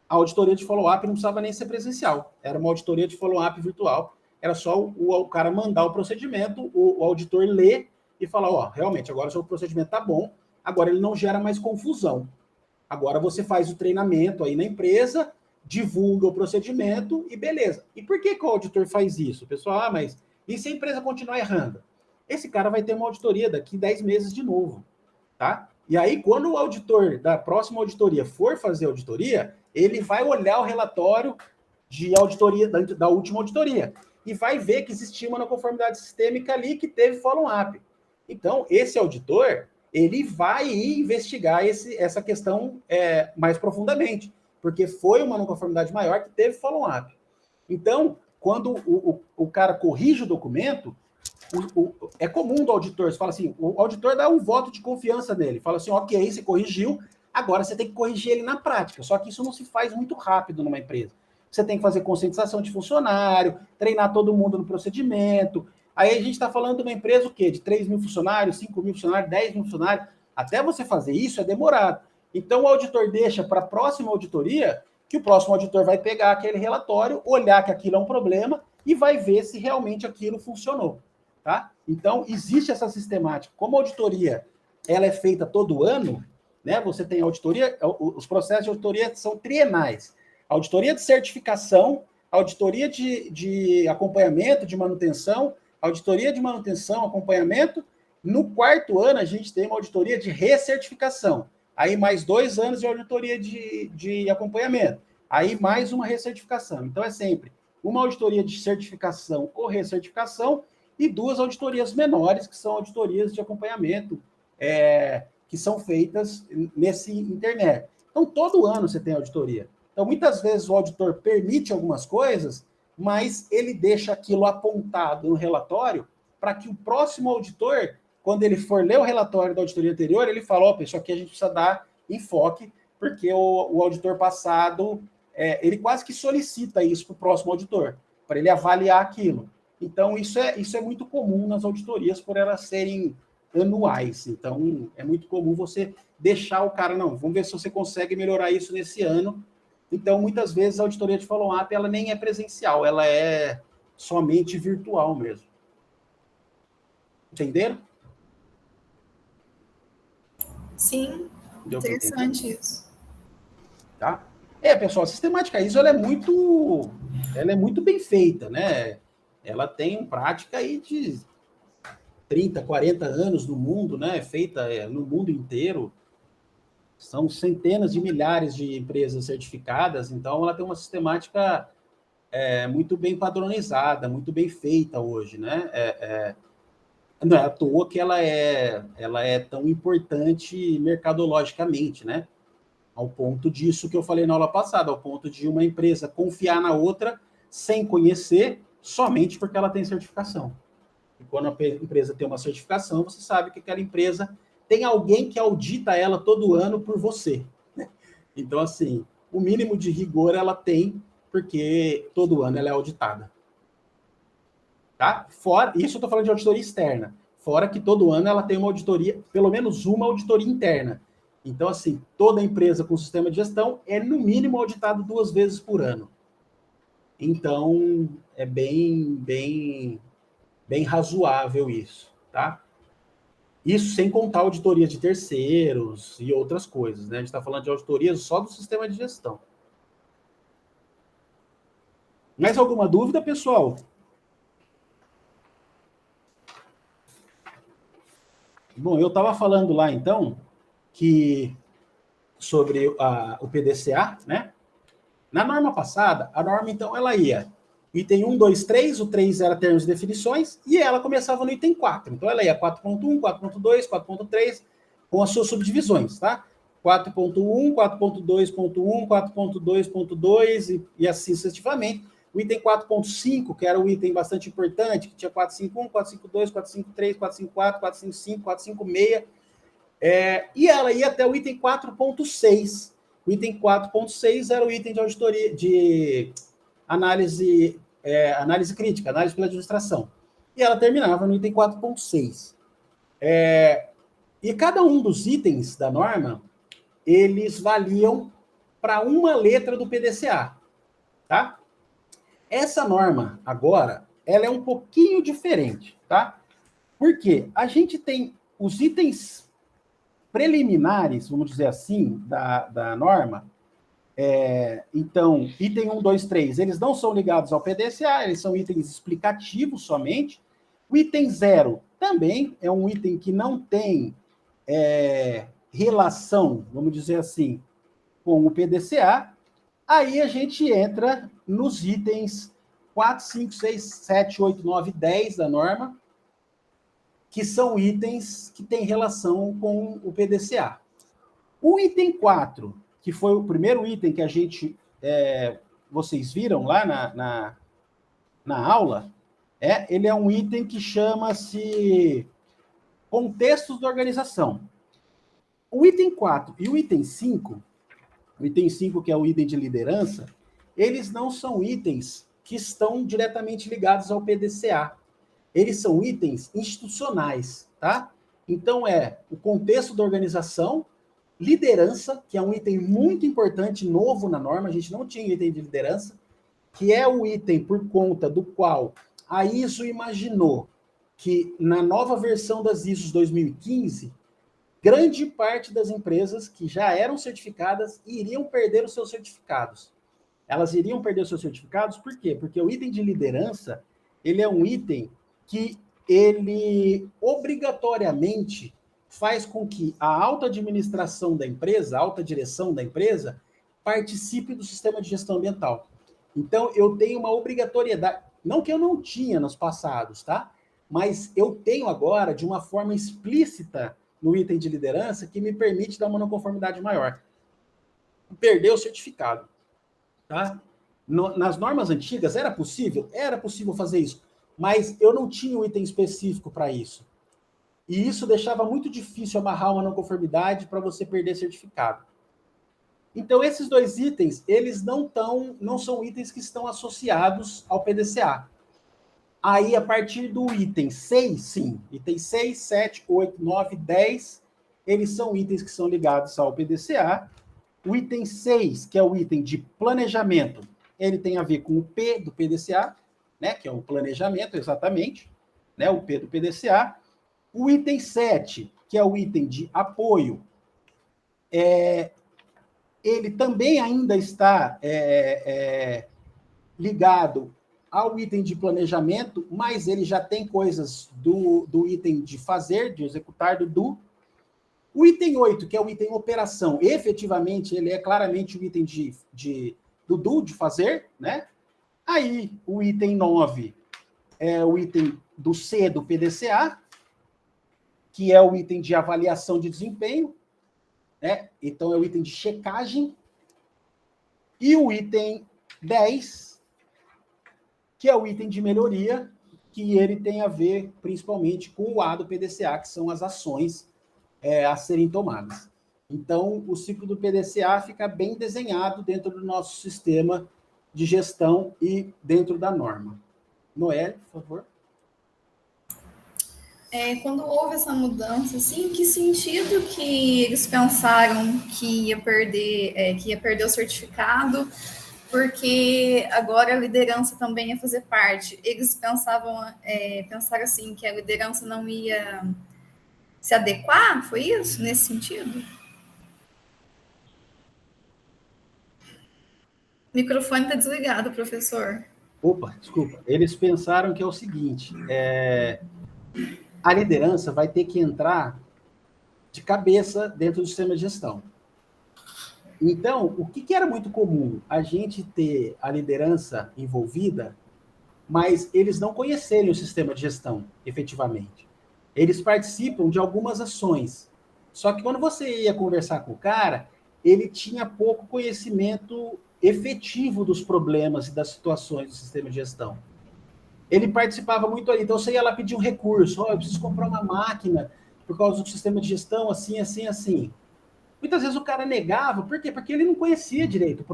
a auditoria de follow-up não precisava nem ser presencial. Era uma auditoria de follow-up virtual. Era só o cara mandar o procedimento, o auditor ler e falar, realmente, agora o seu procedimento está bom, agora ele não gera mais confusão. Agora você faz o treinamento aí na empresa, divulga o procedimento e beleza. E por que o auditor faz isso? Pessoal, mas e se a empresa continuar errando? Esse cara vai ter uma auditoria daqui 10 meses de novo, tá? E aí, quando o auditor da próxima auditoria for fazer auditoria, ele vai olhar o relatório de auditoria da última auditoria e vai ver que existia uma não conformidade sistêmica ali que teve follow-up. Então, esse auditor, ele vai investigar essa questão mais profundamente, porque foi uma não conformidade maior que teve follow-up. Então, quando o cara corrige o documento, é comum do auditor, você fala assim, o auditor dá um voto de confiança nele, fala assim, ok, você corrigiu, agora você tem que corrigir ele na prática, só que isso não se faz muito rápido numa empresa. Você tem que fazer conscientização de funcionário, treinar todo mundo no procedimento. Aí a gente está falando de uma empresa o quê? De 3 mil funcionários, 5 mil funcionários, 10 mil funcionários. Até você fazer isso é demorado. Então o auditor deixa para a próxima auditoria que o próximo auditor vai pegar aquele relatório, olhar que aquilo é um problema e vai ver se realmente aquilo funcionou. Tá? Então, existe essa sistemática. Como a auditoria ela é feita todo ano, né? Você tem auditoria, os processos de auditoria são trienais. Auditoria de certificação, auditoria de acompanhamento, de manutenção, auditoria de manutenção, acompanhamento. No 4º ano, a gente tem uma auditoria de recertificação. Aí, mais 2 anos de auditoria de acompanhamento. Aí, mais uma recertificação. Então, é sempre uma auditoria de certificação ou recertificação e 2 auditorias menores, que são auditorias de acompanhamento, que são feitas nesse internet. Então, todo ano você tem auditoria. Então, muitas vezes o auditor permite algumas coisas, mas ele deixa aquilo apontado no relatório para que o próximo auditor quando ele for ler o relatório da auditoria anterior, ele fala, opa, isso aqui a gente precisa dar enfoque, porque o auditor passado, ele quase que solicita isso para o próximo auditor, para ele avaliar aquilo. Então, isso é muito comum nas auditorias, por elas serem anuais. Então, é muito comum você deixar o cara, não, vamos ver se você consegue melhorar isso nesse ano. Então, muitas vezes, a auditoria de follow-up, ela nem é presencial, ela é somente virtual mesmo. Entenderam? Sim, interessante isso. Tá? Pessoal, a sistemática ISO ela é muito bem feita, né? Ela tem prática aí de 30, 40 anos no mundo, né? Feita no mundo inteiro. São centenas de milhares de empresas certificadas, então ela tem uma sistemática muito bem padronizada, muito bem feita hoje, né? Não é à toa que ela é tão importante mercadologicamente, né? Ao ponto disso que eu falei na aula passada, ao ponto de uma empresa confiar na outra sem conhecer, somente porque ela tem certificação. E quando a empresa tem uma certificação, você sabe que aquela empresa tem alguém que audita ela todo ano por você. Né? Então, assim, o mínimo de rigor ela tem, porque todo ano ela é auditada. Tá? Fora, isso eu estou falando de auditoria externa. Fora que todo ano ela tem uma auditoria, pelo menos uma auditoria interna. Então, assim, toda empresa com sistema de gestão é, no mínimo, auditado 2 vezes por ano. Então, é bem razoável isso, tá? Isso sem contar auditoria de terceiros e outras coisas, né? A gente está falando de auditorias só do sistema de gestão. Mais alguma dúvida, pessoal? Bom, eu estava falando lá, então, que sobre o PDCA, né? Na norma passada, a norma, então, ela ia item 1, 2, 3, o 3 era termos e definições, e ela começava no item 4. Então, ela ia 4.1, 4.2, 4.3, com as suas subdivisões, tá? 4.1, 4.2.1, 4.2.2 e assim sucessivamente. O item 4.5, que era um item bastante importante, que tinha 451, 452, 453, 454, 455, 456, e ela ia até o item 4.6. O item 4.6 era o item de auditoria, de análise crítica, análise pela administração. E ela terminava no item 4.6. E cada um dos itens da norma, eles valiam para uma letra do PDCA, tá? Essa norma, agora, ela é um pouquinho diferente, tá? Porque a gente tem os itens preliminares, vamos dizer assim, da norma. Então, item 1, 2, 3, eles não são ligados ao PDCA, eles são itens explicativos somente. O item 0 também é um item que não tem relação, vamos dizer assim, com o PDCA. Aí a gente entra nos itens 4, 5, 6, 7, 8, 9, 10 da norma, que são itens que têm relação com o PDCA. O item 4, que foi o primeiro item que a gente, vocês viram lá na aula, ele é um item que chama-se contextos da organização. O item 4 e o item 5, o item 5, que é o item de liderança, eles não são itens que estão diretamente ligados ao PDCA. Eles são itens institucionais, tá? Então, o contexto da organização, liderança, que é um item muito importante, novo na norma, a gente não tinha item de liderança, que é o item por conta do qual a ISO imaginou que, na nova versão das ISOs 2015, grande parte das empresas que já eram certificadas iriam perder os seus certificados. Elas iriam perder os seus certificados, por quê? Porque o item de liderança, ele é um item que ele obrigatoriamente faz com que a alta administração da empresa, a alta direção da empresa, participe do sistema de gestão ambiental. Então, eu tenho uma obrigatoriedade, não que eu não tinha nos passados, tá? Mas eu tenho agora, de uma forma explícita, no item de liderança, que me permite dar uma não conformidade maior. Perder o certificado, tá? Nas normas antigas, era possível? Era possível fazer isso, mas eu não tinha um item específico para isso. E isso deixava muito difícil amarrar uma não conformidade para você perder certificado. Então, esses dois itens, eles não são itens que estão associados ao PDCA. Aí, a partir do item 6, sim, item 6, 7, 8, 9, 10, eles são itens que são ligados ao PDCA. O item 6, que é o item de planejamento, ele tem a ver com o P do PDCA, né, que é o planejamento, exatamente, né, o P do PDCA. O item 7, que é o item de apoio, ele também ainda está ligado ao item de planejamento, mas ele já tem coisas do item de fazer, de executar, do do. O item 8, que é o item operação, efetivamente, ele é claramente o item do do, de fazer, né? Aí, o item 9 é o item do C do PDCA, que é o item de avaliação de desempenho, né? Então, é o item de checagem. E o item 10, que é o item de melhoria, que ele tem a ver principalmente com o A do PDCA, que são as ações a serem tomadas. Então, o ciclo do PDCA fica bem desenhado dentro do nosso sistema de gestão e dentro da norma. Noelle, por favor. Quando houve essa mudança, assim, em que sentido que eles pensaram que ia perder o certificado, porque agora a liderança também ia fazer parte? Eles pensaram assim, que a liderança não ia se adequar? Foi isso, nesse sentido? O microfone está desligado, professor. Opa, desculpa. Eles pensaram que é o seguinte, a liderança vai ter que entrar de cabeça dentro do sistema de gestão. Então, o que era muito comum? A gente ter a liderança envolvida, mas eles não conhecerem o sistema de gestão, efetivamente. Eles participam de algumas ações. Só que quando você ia conversar com o cara, ele tinha pouco conhecimento efetivo dos problemas e das situações do sistema de gestão. Ele participava muito ali. Então, você ia lá pedir um recurso. Eu preciso comprar uma máquina por causa do sistema de gestão, assim, assim, assim. Muitas vezes o cara negava. Por quê? Porque ele não conhecia direito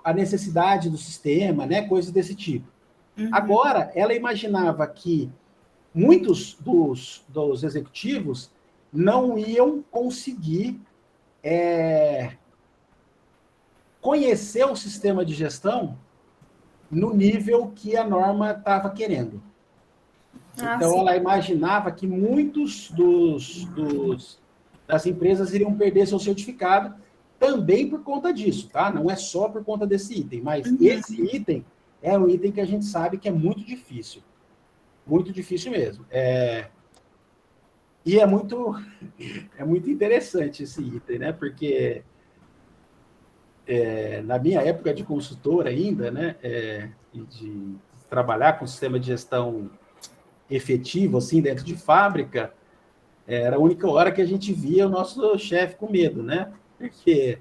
a necessidade do sistema, né? Coisas desse tipo. Uhum. Agora, ela imaginava que muitos dos executivos não iam conseguir conhecer o sistema de gestão no nível que a norma estava querendo. Então, sim. Ela imaginava que muitos das empresas iriam perder seu certificado também por conta disso, tá? Não é só por conta desse item, mas esse item é um item que a gente sabe que é muito difícil mesmo. E é muito interessante esse item, né? Porque na minha época de consultor ainda, né? E de trabalhar com sistema de gestão efetivo, assim, dentro de fábrica, era a única hora que a gente via o nosso chefe com medo, né? Porque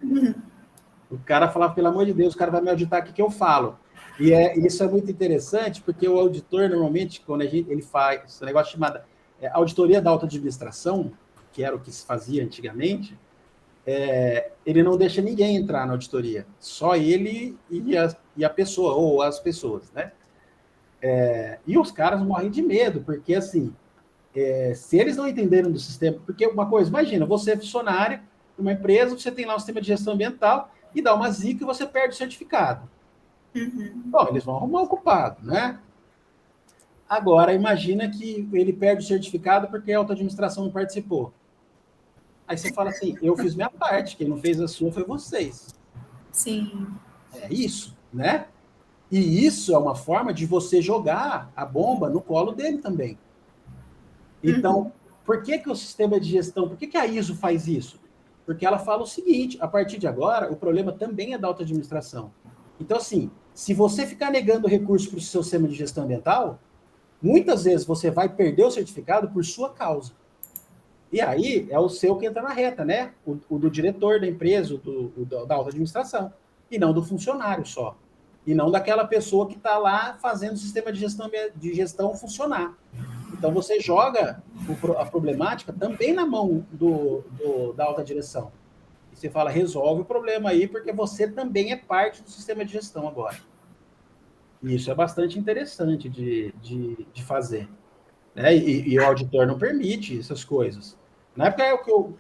o cara falava, pelo amor de Deus, o cara vai me auditar, o que eu falo? E isso é muito interessante, porque o auditor, normalmente, quando ele faz esse negócio chamado auditoria da alta administração, que era o que se fazia antigamente, ele não deixa ninguém entrar na auditoria, só ele e a pessoa, ou as pessoas, né? E os caras morrem de medo, porque, assim, se eles não entenderem do sistema... Porque uma coisa, imagina, você é funcionário de uma empresa, você tem lá um sistema de gestão ambiental, e dá uma zica e você perde o certificado. Uhum. Bom, eles vão arrumar o culpado, né? Agora, imagina que ele perde o certificado porque a alta administração não participou. Aí você fala assim, eu fiz minha parte, quem não fez a sua foi vocês. Sim. É isso, né? E isso é uma forma de você jogar a bomba no colo dele também. Então, por que o sistema de gestão, por que a ISO faz isso? Porque ela fala o seguinte, a partir de agora, o problema também é da alta administração. Então, assim, se você ficar negando recurso para o seu sistema de gestão ambiental, muitas vezes você vai perder o certificado por sua causa. E aí é o seu que entra na reta, né? O do diretor da empresa, da alta administração, e não do funcionário só. E não daquela pessoa que está lá fazendo o sistema de gestão funcionar. Então, você joga a problemática também na mão da alta direção. E você fala, resolve o problema aí, porque você também é parte do sistema de gestão agora. E isso é bastante interessante de fazer. Né? E o auditor não permite essas coisas. Na época que eu...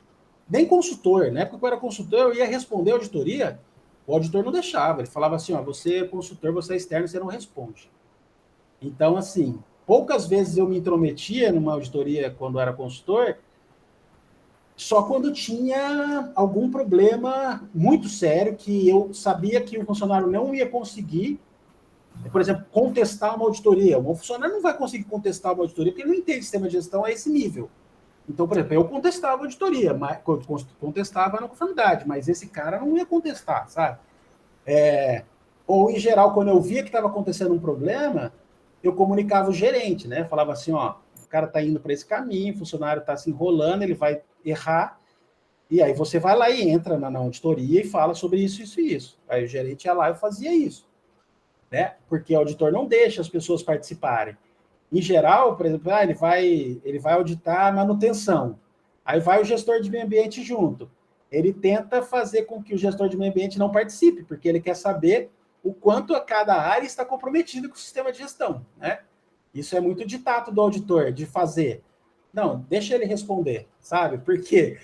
Nem consultor. Na época que eu era consultor, eu ia responder a auditoria, o auditor não deixava. Ele falava assim, ó, você é consultor, você é externo, você não responde. Então, assim, poucas vezes eu me intrometia numa auditoria quando eu era consultor, só quando tinha algum problema muito sério que eu sabia que o funcionário não ia conseguir, por exemplo, contestar uma auditoria. O funcionário não vai conseguir contestar uma auditoria porque ele não entende sistema de gestão a esse nível. Então, por exemplo, eu contestava a auditoria, mas contestava na conformidade, mas esse cara não ia contestar, sabe? Ou, em geral, quando eu via que estava acontecendo um problema, eu comunicava o gerente, né? Falava assim, ó, o cara está indo para esse caminho, o funcionário está se enrolando, ele vai errar, e aí você vai lá e entra na auditoria e fala sobre isso, isso e isso. Aí o gerente ia lá e fazia isso, né? Porque o auditor não deixa as pessoas participarem. Em geral, por exemplo, ele vai auditar a manutenção. Aí vai o gestor de meio ambiente junto. Ele tenta fazer com que o gestor de meio ambiente não participe, porque ele quer saber o quanto a cada área está comprometida com o sistema de gestão, né? Isso é muito de tato do auditor, de fazer. Não, deixa ele responder, sabe? Porque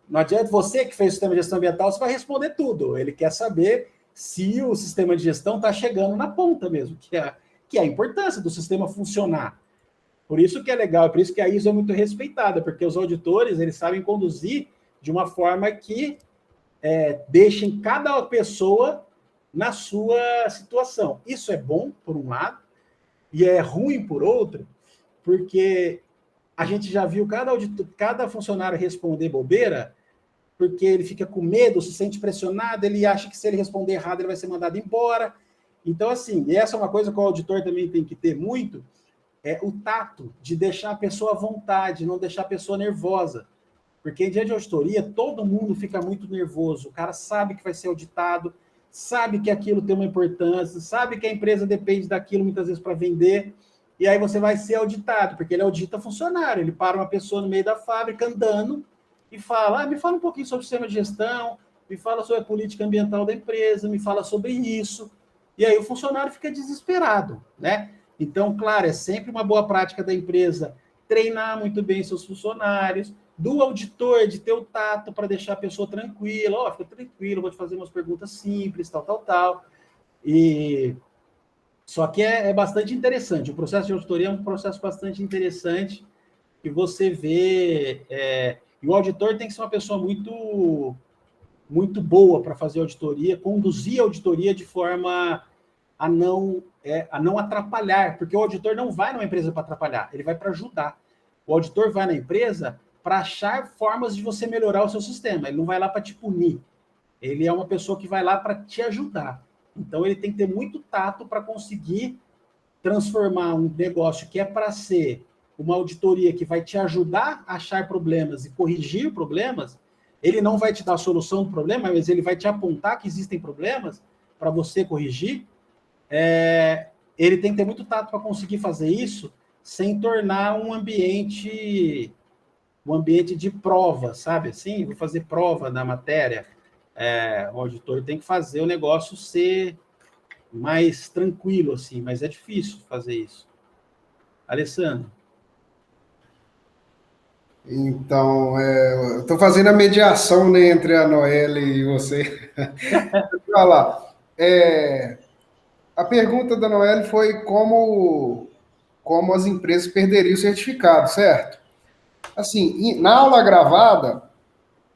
não adianta você que fez o sistema de gestão ambiental, você vai responder tudo. Ele quer saber se o sistema de gestão está chegando na ponta mesmo, que é a importância do sistema funcionar. Por isso que é legal, por isso que a ISO é muito respeitada, porque os auditores, eles sabem conduzir de uma forma que deixem cada pessoa na sua situação. Isso é bom, por um lado, e é ruim, por outro, porque a gente já viu cada funcionário responder bobeira, porque ele fica com medo, se sente pressionado, ele acha que se ele responder errado, ele vai ser mandado embora. Então, assim, e essa é uma coisa que o auditor também tem que ter muito, é o tato de deixar a pessoa à vontade, não deixar a pessoa nervosa. Porque em dia de auditoria, todo mundo fica muito nervoso. O cara sabe que vai ser auditado, sabe que aquilo tem uma importância, sabe que a empresa depende daquilo muitas vezes para vender, e aí você vai ser auditado, porque ele audita funcionário. Ele para uma pessoa no meio da fábrica andando e fala, me fala um pouquinho sobre o sistema de gestão, me fala sobre a política ambiental da empresa, me fala sobre isso. E aí o funcionário fica desesperado, né? Então, claro, é sempre uma boa prática da empresa treinar muito bem seus funcionários, do auditor de ter o tato para deixar a pessoa tranquila, fica tranquilo, vou te fazer umas perguntas simples, tal. E só que é bastante interessante. O processo de auditoria é um processo bastante interessante que você vê. E o auditor tem que ser uma pessoa muito, muito boa para fazer auditoria, conduzir a auditoria de forma a não atrapalhar, porque o auditor não vai numa empresa para atrapalhar, ele vai para ajudar. O auditor vai na empresa para achar formas de você melhorar o seu sistema, ele não vai lá para te punir, ele é uma pessoa que vai lá para te ajudar. Então, ele tem que ter muito tato para conseguir transformar um negócio que é para ser uma auditoria que vai te ajudar a achar problemas e corrigir problemas. Ele não vai te dar a solução do problema, mas ele vai te apontar que existem problemas para você corrigir. Ele tem que ter muito tato para conseguir fazer isso sem tornar um ambiente de prova, sabe? Assim, vou fazer prova na matéria. O auditor tem que fazer o negócio ser mais tranquilo, assim, mas é difícil fazer isso. Alessandro? Então, eu estou fazendo a mediação, né, entre a Noelle e você. Olha lá. A pergunta da Noelle foi como as empresas perderiam o certificado, certo? Assim, na aula gravada,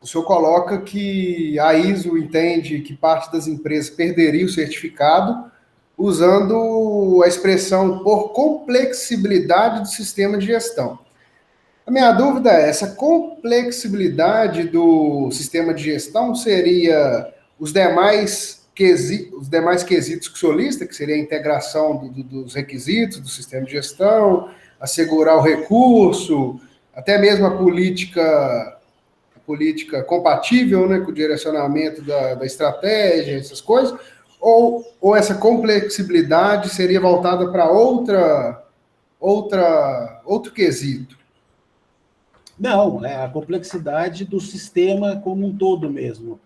o senhor coloca que a ISO entende que parte das empresas perderia o certificado usando a expressão por complexibilidade do sistema de gestão. A minha dúvida é, essa complexibilidade do sistema de gestão seria os demais quesitos que o senhor lista, que seria a integração dos requisitos do sistema de gestão, assegurar o recurso, até mesmo a política compatível, né, com o direcionamento da estratégia, essas coisas, ou essa complexibilidade seria voltada para outra outro quesito? Não, é a complexidade do sistema como um todo mesmo.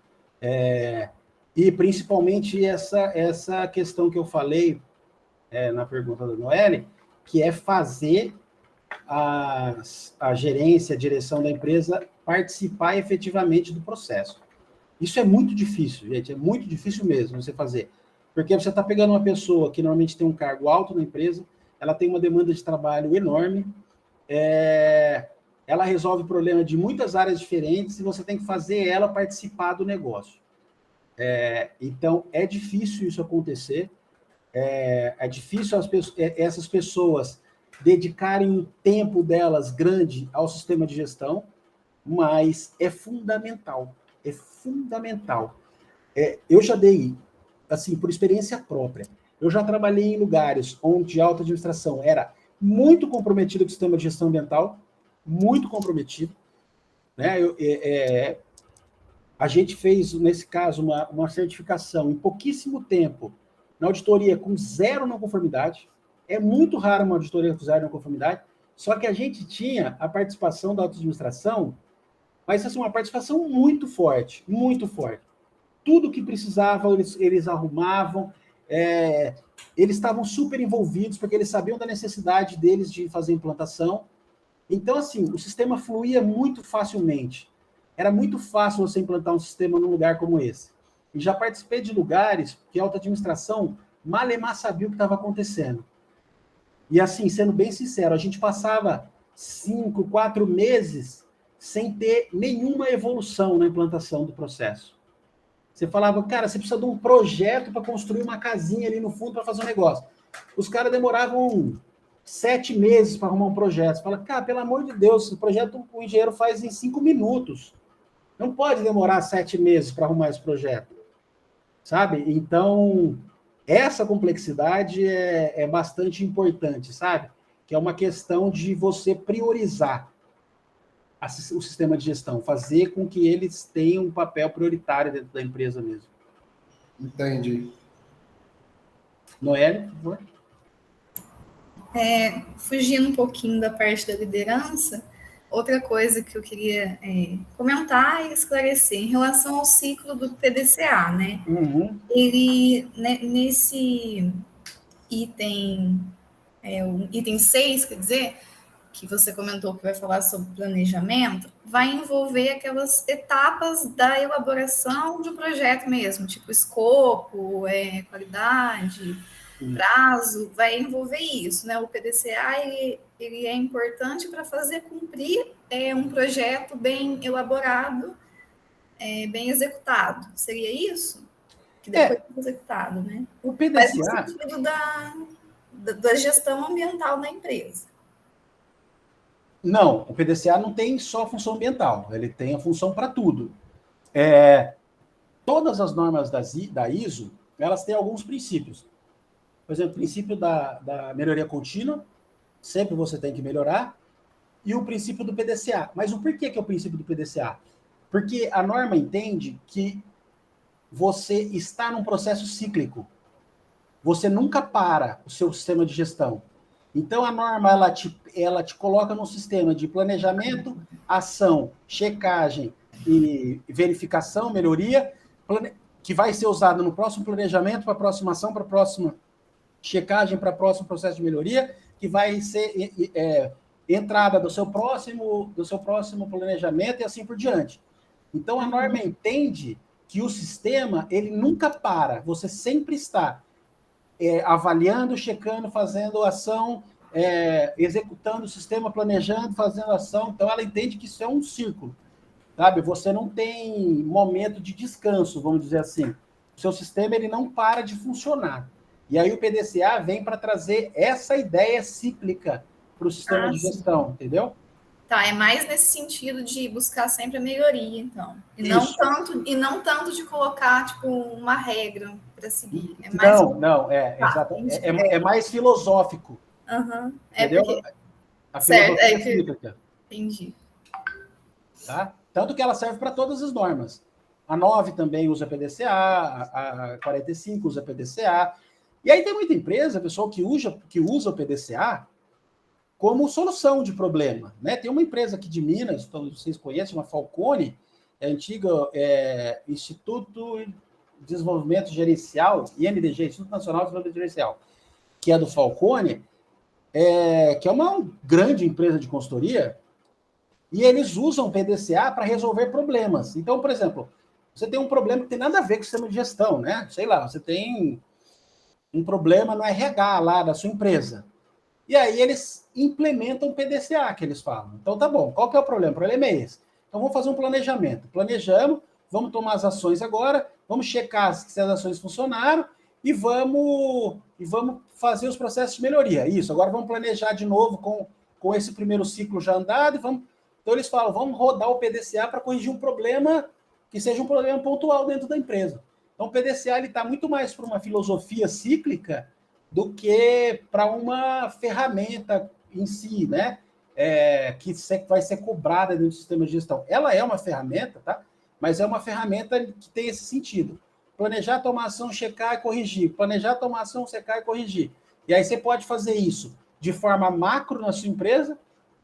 E principalmente essa questão que eu falei na pergunta da Noelle, que é fazer a gerência, a direção da empresa participar efetivamente do processo. Isso é muito difícil, gente, é muito difícil mesmo você fazer. Porque você está pegando uma pessoa que normalmente tem um cargo alto na empresa, ela tem uma demanda de trabalho enorme, ela resolve problema de muitas áreas diferentes e você tem que fazer ela participar do negócio. Então, é difícil isso acontecer, é difícil essas pessoas dedicarem um tempo delas grande ao sistema de gestão, mas é fundamental, é fundamental. Eu já dei, assim, por experiência própria, eu já trabalhei em lugares onde a alta administração era muito comprometida com o sistema de gestão ambiental, muito comprometido, né? A gente fez, nesse caso, uma certificação em pouquíssimo tempo, na auditoria com 0 não conformidade. É muito raro uma auditoria com 0 não conformidade, só que a gente tinha a participação da alta administração, mas assim, uma participação muito forte, muito forte. Tudo que precisavam, eles arrumavam, eles estavam super envolvidos, porque eles sabiam da necessidade deles de fazer implantação. Então, assim, o sistema fluía muito facilmente. Era muito fácil você implantar um sistema num lugar como esse. E já participei de lugares que a alta administração malemar sabia o que estava acontecendo. E assim, sendo bem sincero, a gente passava 5, 4 meses sem ter nenhuma evolução na implantação do processo. Você falava, cara, você precisa de um projeto para construir uma casinha ali no fundo para fazer um negócio. Os caras demoravam 7 meses para arrumar um projeto. Você fala, cara, pelo amor de Deus, esse projeto o engenheiro faz em 5 minutos. Não pode demorar 7 meses para arrumar esse projeto. Sabe? Então, essa complexidade é bastante importante, sabe? Que é uma questão de você priorizar o sistema de gestão, fazer com que eles tenham um papel prioritário dentro da empresa mesmo. Entendi. Noelle, por favor. Fugindo um pouquinho da parte da liderança, outra coisa que eu queria comentar e esclarecer em relação ao ciclo do PDCA, né? Uhum. Ele, né, nesse item, o item 6, quer dizer, que você comentou que vai falar sobre planejamento, vai envolver aquelas etapas da elaboração de um projeto mesmo, tipo escopo, qualidade, prazo, vai envolver isso, né? O PDCA, ele é importante para fazer cumprir um projeto bem elaborado, bem executado. Seria isso? Que depois é executado, né? O PDCA... Mas no sentido da gestão ambiental da empresa. Não, o PDCA não tem só função ambiental, ele tem a função para tudo. Todas as normas da ISO, elas têm alguns princípios. Por exemplo, o princípio da melhoria contínua, sempre você tem que melhorar, e o princípio do PDCA. Mas o porquê que é o princípio do PDCA? Porque a norma entende que você está num processo cíclico. Você nunca para o seu sistema de gestão. Então, a norma ela te coloca num sistema de planejamento, ação, checagem e verificação, melhoria, que vai ser usado no próximo planejamento, para a próxima ação, para a próxima checagem, para o próximo processo de melhoria, que vai ser entrada do seu próximo planejamento e assim por diante. Então, a norma entende que o sistema, ele nunca para, você sempre está avaliando, checando, fazendo ação, executando o sistema, planejando, fazendo ação. Então, ela entende que isso é um círculo, sabe? Você não tem momento de descanso, vamos dizer assim. O seu sistema, ele não para de funcionar. E aí o PDCA vem para trazer essa ideia cíclica para o sistema de gestão, entendeu? Tá, é mais nesse sentido de buscar sempre a melhoria, então. E não tanto de colocar, tipo, uma regra para seguir. É mais filosófico. Uhum. Entendeu? Porque... A filosofia cíclica. Entendi. Tá? Tanto que ela serve para todas as normas. A 9 também usa PDCA, a 45 usa PDCA. E aí tem muita empresa, pessoal, que usa o PDCA como solução de problema, né? Tem uma empresa aqui de Minas, todos vocês conhecem, uma Falcone, é antiga Instituto de Desenvolvimento Gerencial, INDG, Instituto Nacional de Desenvolvimento Gerencial, que é do Falcone, que é uma grande empresa de consultoria, e eles usam o PDCA para resolver problemas. Então, por exemplo, você tem um problema que tem nada a ver com o sistema de gestão, né? Sei lá, você tem um problema no RH lá da sua empresa. E aí eles implementam o PDCA, que eles falam. Então, tá bom, qual que é o problema? O problema é esse. Então, vamos fazer um planejamento. Planejamos, vamos tomar as ações agora, vamos checar se as ações funcionaram e vamos fazer os processos de melhoria. Isso, agora vamos planejar de novo com esse primeiro ciclo já andado. Então, eles falam, vamos rodar o PDCA para corrigir um problema que seja um problema pontual dentro da empresa. Então, o PDCA está muito mais para uma filosofia cíclica do que para uma ferramenta em si, né? Que vai ser cobrada dentro do sistema de gestão. Ela é uma ferramenta, tá? Mas é uma ferramenta que tem esse sentido. Planejar, tomar ação, checar e corrigir. Planejar, tomar ação, checar e corrigir. E aí você pode fazer isso de forma macro na sua empresa,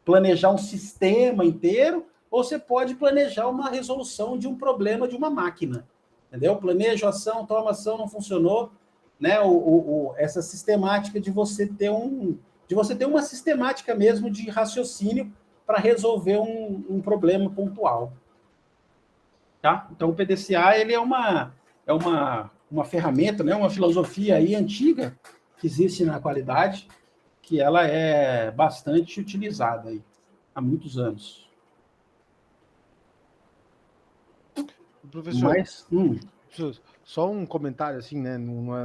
planejar um sistema inteiro, ou você pode planejar uma resolução de um problema de uma máquina. Entendeu? Planejo ação, toma ação, não funcionou, né? Essa sistemática de você ter uma sistemática mesmo de raciocínio para resolver um problema pontual. Tá? Então, o PDCA ele é uma ferramenta, né? Uma filosofia aí antiga que existe na qualidade, que ela é bastante utilizada aí há muitos anos. Professor, só um comentário assim, né? Não é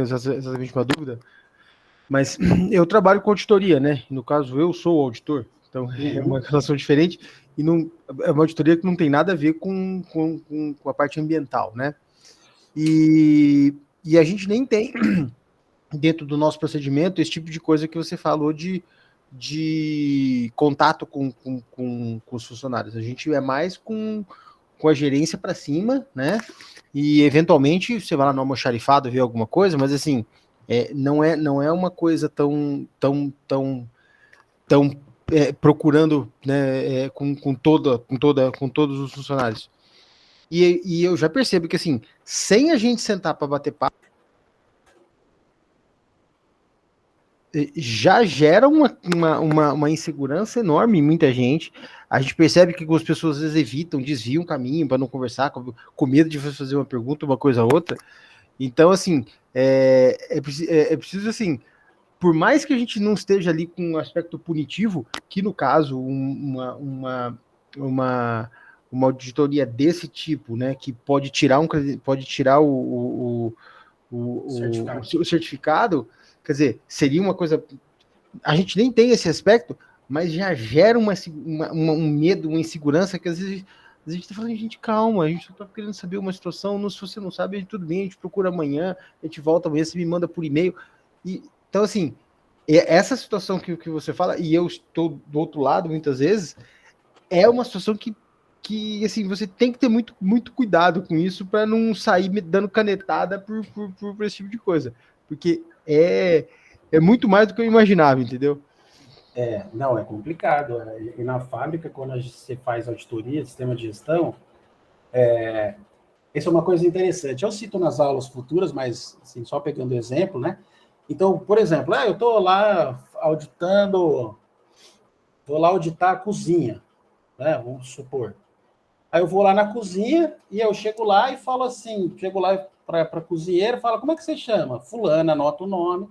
exatamente uma dúvida, mas eu trabalho com auditoria, né? No caso, eu sou o auditor, então é uma relação diferente e é uma auditoria que não tem nada a ver com a parte ambiental, né? E a gente nem tem dentro do nosso procedimento esse tipo de coisa que você falou de contato com os funcionários. A gente é mais com a gerência para cima, né? E eventualmente você vai lá no almoxarifado ver alguma coisa, mas assim, não é uma coisa tão procurando, né, com todos os funcionários. E eu já percebo que assim, sem a gente sentar para bater papo, já gera uma insegurança enorme em muita gente. A gente percebe que as pessoas às vezes evitam, desviam o caminho para não conversar, com medo de fazer uma pergunta, uma coisa ou outra. Então, assim, é preciso, assim, por mais que a gente não esteja ali com um aspecto punitivo, que no caso, uma auditoria desse tipo, né, que pode tirar o certificado, quer dizer, seria uma coisa... A gente nem tem esse aspecto, mas já gera um medo, uma insegurança que às vezes a gente está falando, gente, calma, a gente está querendo saber uma situação, se você não sabe, tudo bem, a gente procura amanhã, a gente volta amanhã, você me manda por e-mail. Então, assim, essa situação que você fala, e eu estou do outro lado muitas vezes, é uma situação que assim, você tem que ter muito, muito cuidado com isso para não sair dando canetada por esse tipo de coisa. Porque é muito mais do que eu imaginava, entendeu? Não, é complicado. E na fábrica, quando você faz auditoria, sistema de gestão, isso é uma coisa interessante. Eu cito nas aulas futuras, mas assim, só pegando exemplo, né? Então, por exemplo, eu estou lá vou lá auditar a cozinha, né? Vamos supor. Aí eu vou lá na cozinha e eu chego lá e falo assim, chego lá para a cozinheira e falo, como é que você chama? Fulana, anota o nome.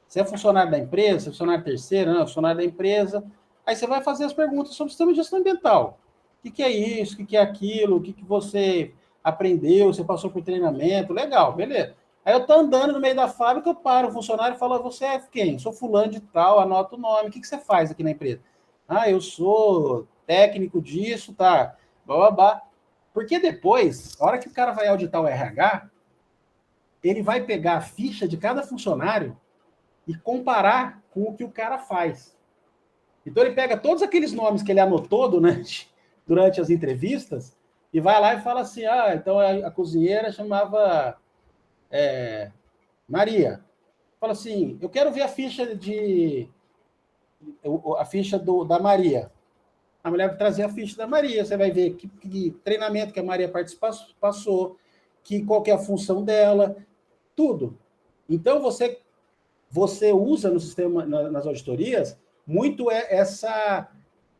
Você é funcionário da empresa, você é funcionário terceiro, não, funcionário da empresa. Aí você vai fazer as perguntas sobre o sistema de gestão ambiental. O que é isso? O que é aquilo? O que você aprendeu? Você passou por treinamento? Legal, beleza. Aí eu tô andando no meio da fábrica, eu paro o funcionário e falo, você é quem? Sou fulano de tal, anota o nome. O que você faz aqui na empresa? Eu sou técnico disso, tá? Blá, blá, blá. Porque depois, a hora que o cara vai auditar o RH, ele vai pegar a ficha de cada funcionário e comparar com o que o cara faz. Então, ele pega todos aqueles nomes que ele anotou durante as entrevistas e vai lá e fala assim, então a cozinheira chamava Maria. fala assim, eu quero ver a ficha da Maria. A mulher vai trazer a ficha da Maria, você vai ver que treinamento que a Maria passou, qual que é a função dela, tudo. Então, você usa no sistema, nas auditorias, muito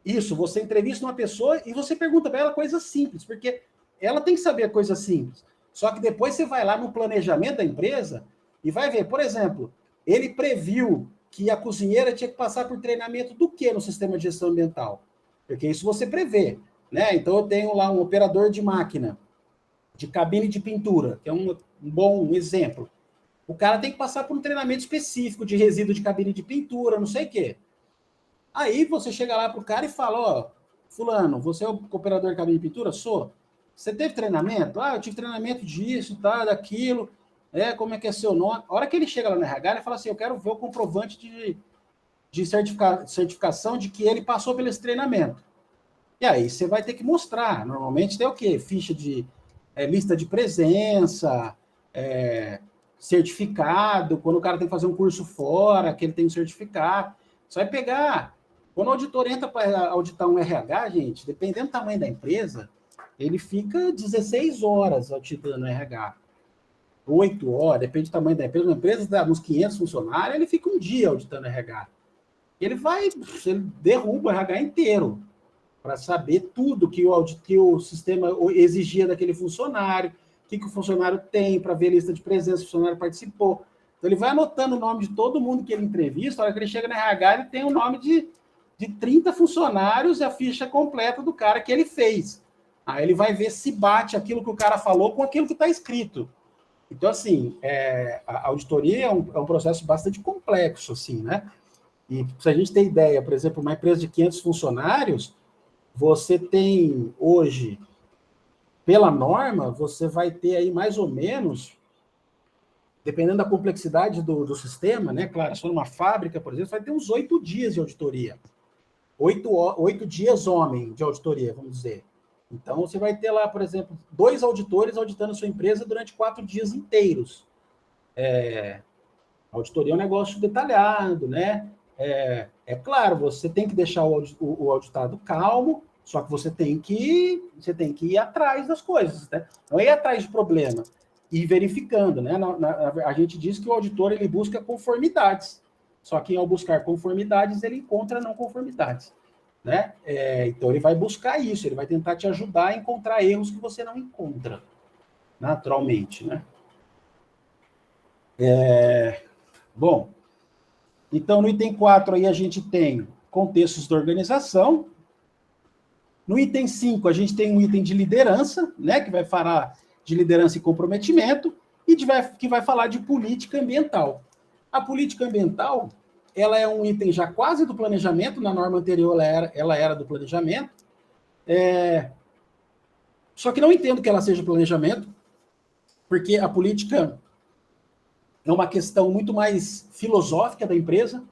isso, você entrevista uma pessoa e você pergunta para ela coisas simples, porque ela tem que saber coisas simples. Só que depois você vai lá no planejamento da empresa e vai ver, por exemplo, ele previu que a cozinheira tinha que passar por treinamento do que no sistema de gestão ambiental? Porque isso você prevê, né? Então, eu tenho lá um operador de máquina, de cabine de pintura, que é um bom exemplo. O cara tem que passar por um treinamento específico de resíduo de cabine de pintura, não sei o quê. Aí você chega lá pro cara e fala, ó, fulano, você é o operador de cabine de pintura? Sou. Você teve treinamento? Ah, eu tive treinamento disso, tá, daquilo. Como é que é seu nome? A hora que ele chega lá no RH, ele fala assim, eu quero ver o comprovante de certificação de que ele passou pelo esse treinamento. E aí você vai ter que mostrar. Normalmente tem o quê? Ficha de lista de presença, certificado, quando o cara tem que fazer um curso fora, que ele tem um certificado. Você vai pegar. Quando o auditor entra para auditar um RH, gente, dependendo do tamanho da empresa, ele fica 16 horas auditando o RH. 8 horas, depende do tamanho da empresa. Uma empresa dá uns 500 funcionários, ele fica um dia auditando o RH. Ele derruba o RH inteiro para saber tudo que o sistema exigia daquele funcionário, o que o funcionário tem, para ver a lista de presença, o funcionário participou. Então, ele vai anotando o nome de todo mundo que ele entrevista, a hora que ele chega no RH, ele tem o nome de 30 funcionários e a ficha completa do cara que ele fez. Aí ele vai ver se bate aquilo que o cara falou com aquilo que está escrito. Então, assim, a auditoria é um processo bastante complexo, assim, né? E se a gente tem ideia, por exemplo, uma empresa de 500 funcionários, você tem hoje, pela norma, você vai ter aí mais ou menos, dependendo da complexidade do sistema, né? Claro, se for uma fábrica, por exemplo, vai ter uns 8 dias de auditoria. 8 dias homem de auditoria, vamos dizer. Então, você vai ter lá, por exemplo, 2 auditores auditando a sua empresa durante 4 dias inteiros. A auditoria é um negócio detalhado, né? Claro, você tem que deixar o auditado calmo, só que você tem que ir atrás das coisas, né? Não é ir atrás de problema, ir verificando, né? A gente diz que o auditor ele busca conformidades, só que ao buscar conformidades, ele encontra não conformidades, né? Então, ele vai buscar isso, ele vai tentar te ajudar a encontrar erros que você não encontra, naturalmente, né? Bom, então, no item 4, aí a gente tem contextos da organização. No item 5, a gente tem um item de liderança, né, que vai falar de liderança e comprometimento, e que vai falar de política ambiental. A política ambiental, ela é um item já quase do planejamento, na norma anterior ela era do planejamento, só que não entendo que ela seja planejamento, porque a política é uma questão muito mais filosófica da empresa,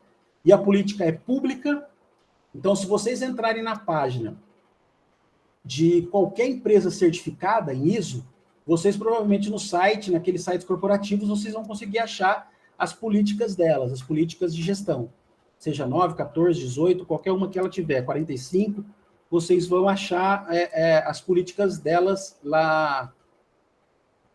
e a política é pública. Então, se vocês entrarem na página de qualquer empresa certificada em ISO, vocês provavelmente no site, naqueles sites corporativos, vocês vão conseguir achar as políticas delas, as políticas de gestão. Seja 9, 14, 18, qualquer uma que ela tiver, 45, vocês vão achar as políticas delas lá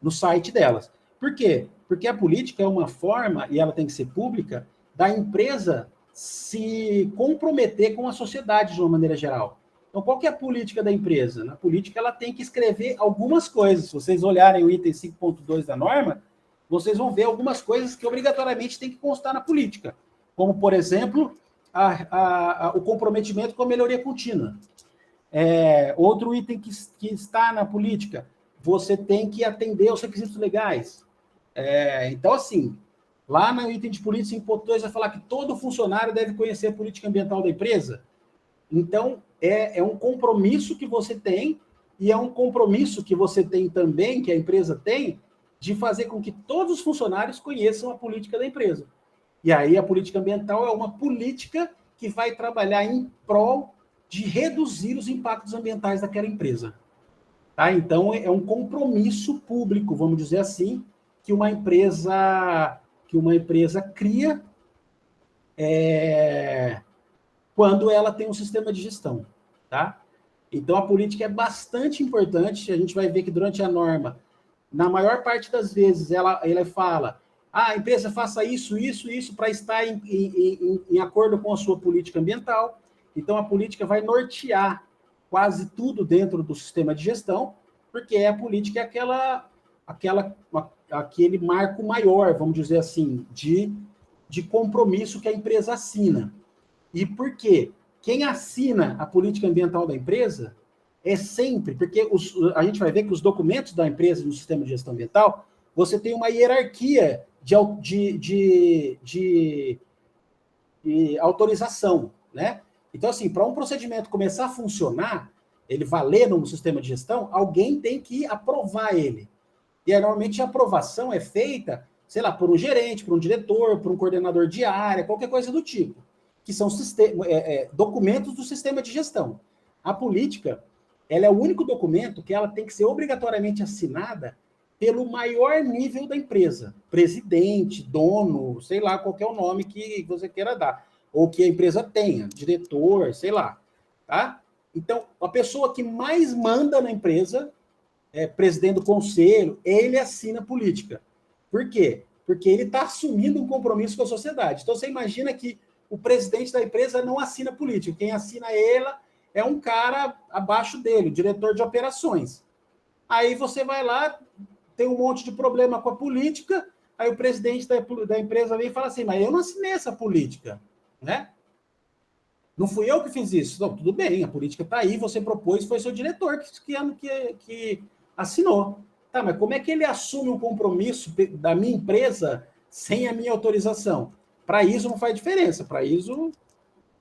no site delas. Por quê? Porque a política é uma forma, e ela tem que ser pública, da empresa se comprometer com a sociedade de uma maneira geral. Então, qual que é a política da empresa? Na política, ela tem que escrever algumas coisas. Se vocês olharem o item 5.2 da norma, vocês vão ver algumas coisas que obrigatoriamente tem que constar na política. Como, por exemplo, o comprometimento com a melhoria contínua. Outro item que está na política, você tem que atender aos requisitos legais. Então, assim, lá no item de política 5.2 vai falar que todo funcionário deve conhecer a política ambiental da empresa. Então, é um compromisso que você tem, e é um compromisso que você tem também, que a empresa tem, de fazer com que todos os funcionários conheçam a política da empresa. E aí a política ambiental é uma política que vai trabalhar em prol de reduzir os impactos ambientais daquela empresa. Tá? Então, é um compromisso público, vamos dizer assim, que uma empresa que uma empresa cria quando ela tem um sistema de gestão, tá? Então, a política é bastante importante. A gente vai ver que durante a norma, na maior parte das vezes, ela fala: a empresa faça isso para estar em acordo com a sua política ambiental. Então, a política vai nortear quase tudo dentro do sistema de gestão, porque a política é aquele marco maior, vamos dizer assim, de compromisso que a empresa assina. E por quê? Quem assina a política ambiental da empresa é sempre, porque a gente vai ver que os documentos da empresa no sistema de gestão ambiental, você tem uma hierarquia de autorização, né? Então, assim, para um procedimento começar a funcionar, ele valer no sistema de gestão, alguém tem que aprovar ele. E aí, normalmente a aprovação é feita, sei lá, por um gerente, por um diretor, por um coordenador de área, qualquer coisa do tipo, que são documentos do sistema de gestão. A política, ela é o único documento que ela tem que ser obrigatoriamente assinada pelo maior nível da empresa. Presidente, dono, sei lá, qual é o nome que você queira dar. Ou que a empresa tenha, diretor, sei lá. Tá? Então, a pessoa que mais manda na empresa, presidente do conselho, ele assina a política. Por quê? Porque ele está assumindo um compromisso com a sociedade. Então, você imagina que o presidente da empresa não assina a política. Quem assina ela é um cara abaixo dele, o diretor de operações. Aí você vai lá, tem um monte de problema com a política, aí o presidente da empresa vem e fala assim: mas eu não assinei essa política, né? Não fui eu que fiz isso. Não, tudo bem, a política está aí, você propôs, foi seu diretor que assinou. Tá, mas como é que ele assume um compromisso da minha empresa sem a minha autorização? Para isso não faz diferença, para isso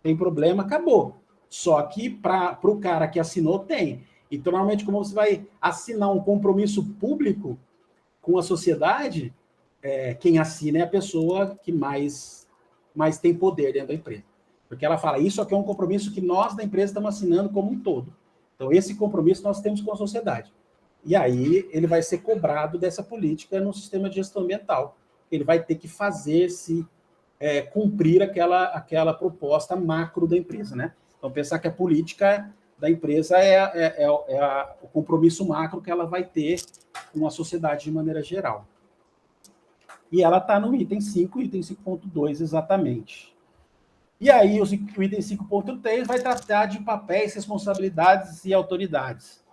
tem problema, acabou. Só que para o cara que assinou, tem. Então, normalmente, como você vai assinar um compromisso público com a sociedade, quem assina é a pessoa que mais tem poder dentro da empresa. Porque ela fala: isso aqui é um compromisso que nós da empresa estamos assinando como um todo. Então, esse compromisso nós temos com a sociedade. E aí, ele vai ser cobrado dessa política no sistema de gestão ambiental. Ele vai ter que fazer-se cumprir aquela proposta macro da empresa, né? Então, pensar que a política da empresa o compromisso macro que ela vai ter com a sociedade de maneira geral. E ela está no item 5, item 5.2, exatamente. E aí, o item 5.3 vai tratar de papéis, responsabilidades e autoridades,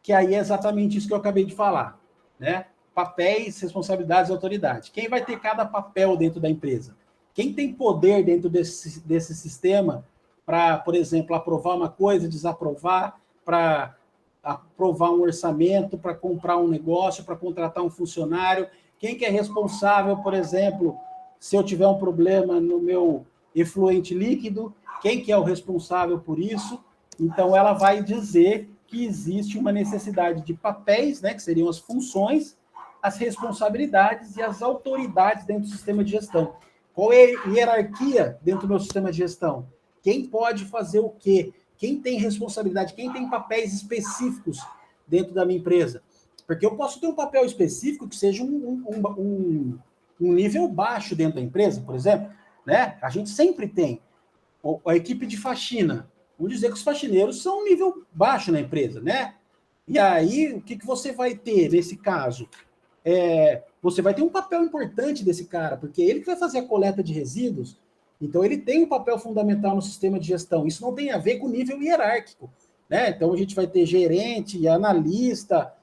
que aí é exatamente isso que eu acabei de falar, né? Papéis, responsabilidades e autoridades. Quem vai ter cada papel dentro da empresa? Quem tem poder dentro desse sistema para, por exemplo, aprovar uma coisa, desaprovar, para aprovar um orçamento, para comprar um negócio, para contratar um funcionário? Quem que é responsável, por exemplo, se eu tiver um problema no meu efluente líquido, quem que é o responsável por isso? Então, ela vai dizer que existe uma necessidade de papéis, né, que seriam as funções, as responsabilidades e as autoridades dentro do sistema de gestão. Qual é a hierarquia dentro do meu sistema de gestão? Quem pode fazer o quê? Quem tem responsabilidade? Quem tem papéis específicos dentro da minha empresa? Porque eu posso ter um papel específico que seja um nível baixo dentro da empresa, por exemplo, né? A gente sempre tem a equipe de faxina. Vamos dizer que os faxineiros são um nível baixo na empresa, né? E aí, o que você vai ter nesse caso? Você vai ter um papel importante desse cara, porque ele que vai fazer a coleta de resíduos, então ele tem um papel fundamental no sistema de gestão. Isso não tem a ver com o nível hierárquico, né? Então a gente vai ter gerente, analista,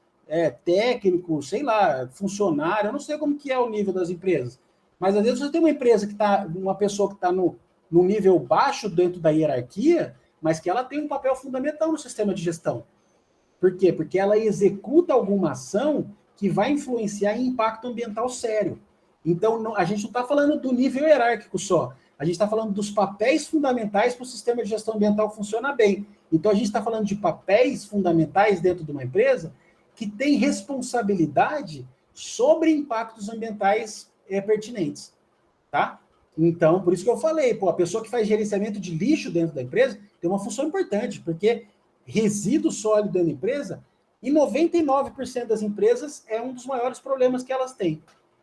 técnico, sei lá, funcionário, eu não sei como que é o nível das empresas, mas às vezes você tem uma empresa que está, uma pessoa que está no nível baixo dentro da hierarquia, mas que ela tem um papel fundamental no sistema de gestão. Por quê? Porque ela executa alguma ação que vai influenciar em impacto ambiental sério. Então, a gente não está falando do nível hierárquico só. A gente está falando dos papéis fundamentais para o sistema de gestão ambiental funcionar bem. Então, a gente está falando de papéis fundamentais dentro de uma empresa que tem responsabilidade sobre impactos ambientais pertinentes. Tá? Então, por isso que eu falei, a pessoa que faz gerenciamento de lixo dentro da empresa tem uma função importante, porque resíduo sólido dentro da empresa, em 99% das empresas, é um dos maiores problemas que elas têm.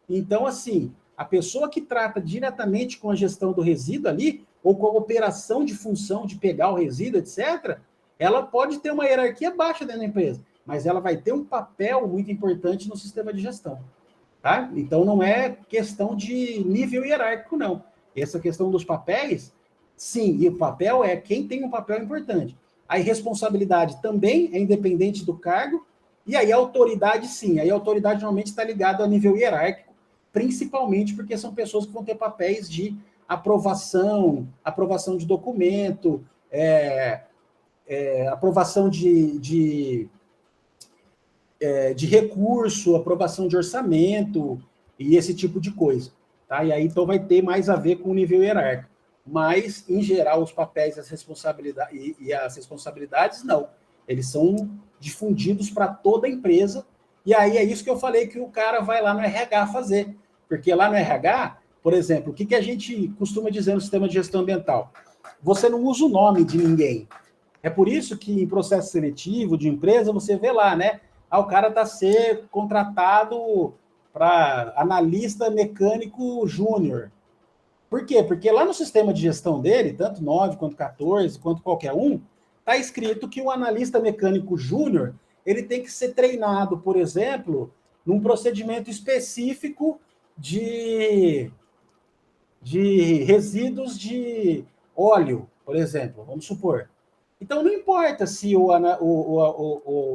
Então, assim, a pessoa que trata diretamente com a gestão do resíduo ali, ou com a operação de função de pegar o resíduo, etc., ela pode ter uma hierarquia baixa dentro da empresa, mas ela vai ter um papel muito importante no sistema de gestão. Tá? Então, não é questão de nível hierárquico, não. Essa questão dos papéis, sim, e o papel é quem tem um papel importante. A irresponsabilidade também é independente do cargo, e aí a autoridade, sim. Aí a autoridade normalmente está ligada ao nível hierárquico, principalmente porque são pessoas que vão ter papéis de aprovação de documento, aprovação de recurso, aprovação de orçamento e esse tipo de coisa. Tá? E aí, então, vai ter mais a ver com o nível hierárquico. Mas, em geral, os papéis as responsabilidades, não. Eles são difundidos para toda a empresa. E aí é isso que eu falei que o cara vai lá no RH fazer. Porque lá no RH, por exemplo, o que a gente costuma dizer no sistema de gestão ambiental? Você não usa o nome de ninguém. É por isso que em processo seletivo de empresa, você vê lá, né? O cara está ser contratado para analista mecânico júnior. Por quê? Porque lá no sistema de gestão dele, tanto 9 quanto 14, quanto qualquer um, está escrito que o analista mecânico júnior ele tem que ser treinado, por exemplo, num procedimento específico de resíduos de óleo, por exemplo, vamos supor. Então, não importa se o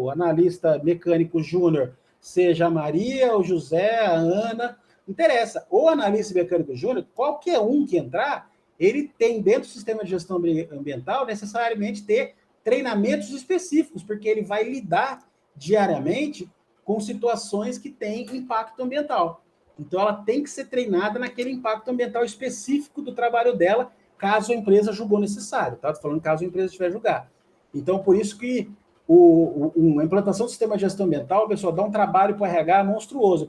analista mecânico júnior seja a Maria, o José, a Ana, não interessa. O analista mecânico júnior, qualquer um que entrar, ele tem dentro do sistema de gestão ambiental necessariamente ter treinamentos específicos, porque ele vai lidar diariamente com situações que têm impacto ambiental. Então, ela tem que ser treinada naquele impacto ambiental específico do trabalho dela, caso a empresa julgou necessário, tá? Estou falando caso a empresa estiver julgar. Então, por isso que a implantação do sistema de gestão ambiental, pessoal, dá um trabalho para o RH monstruoso.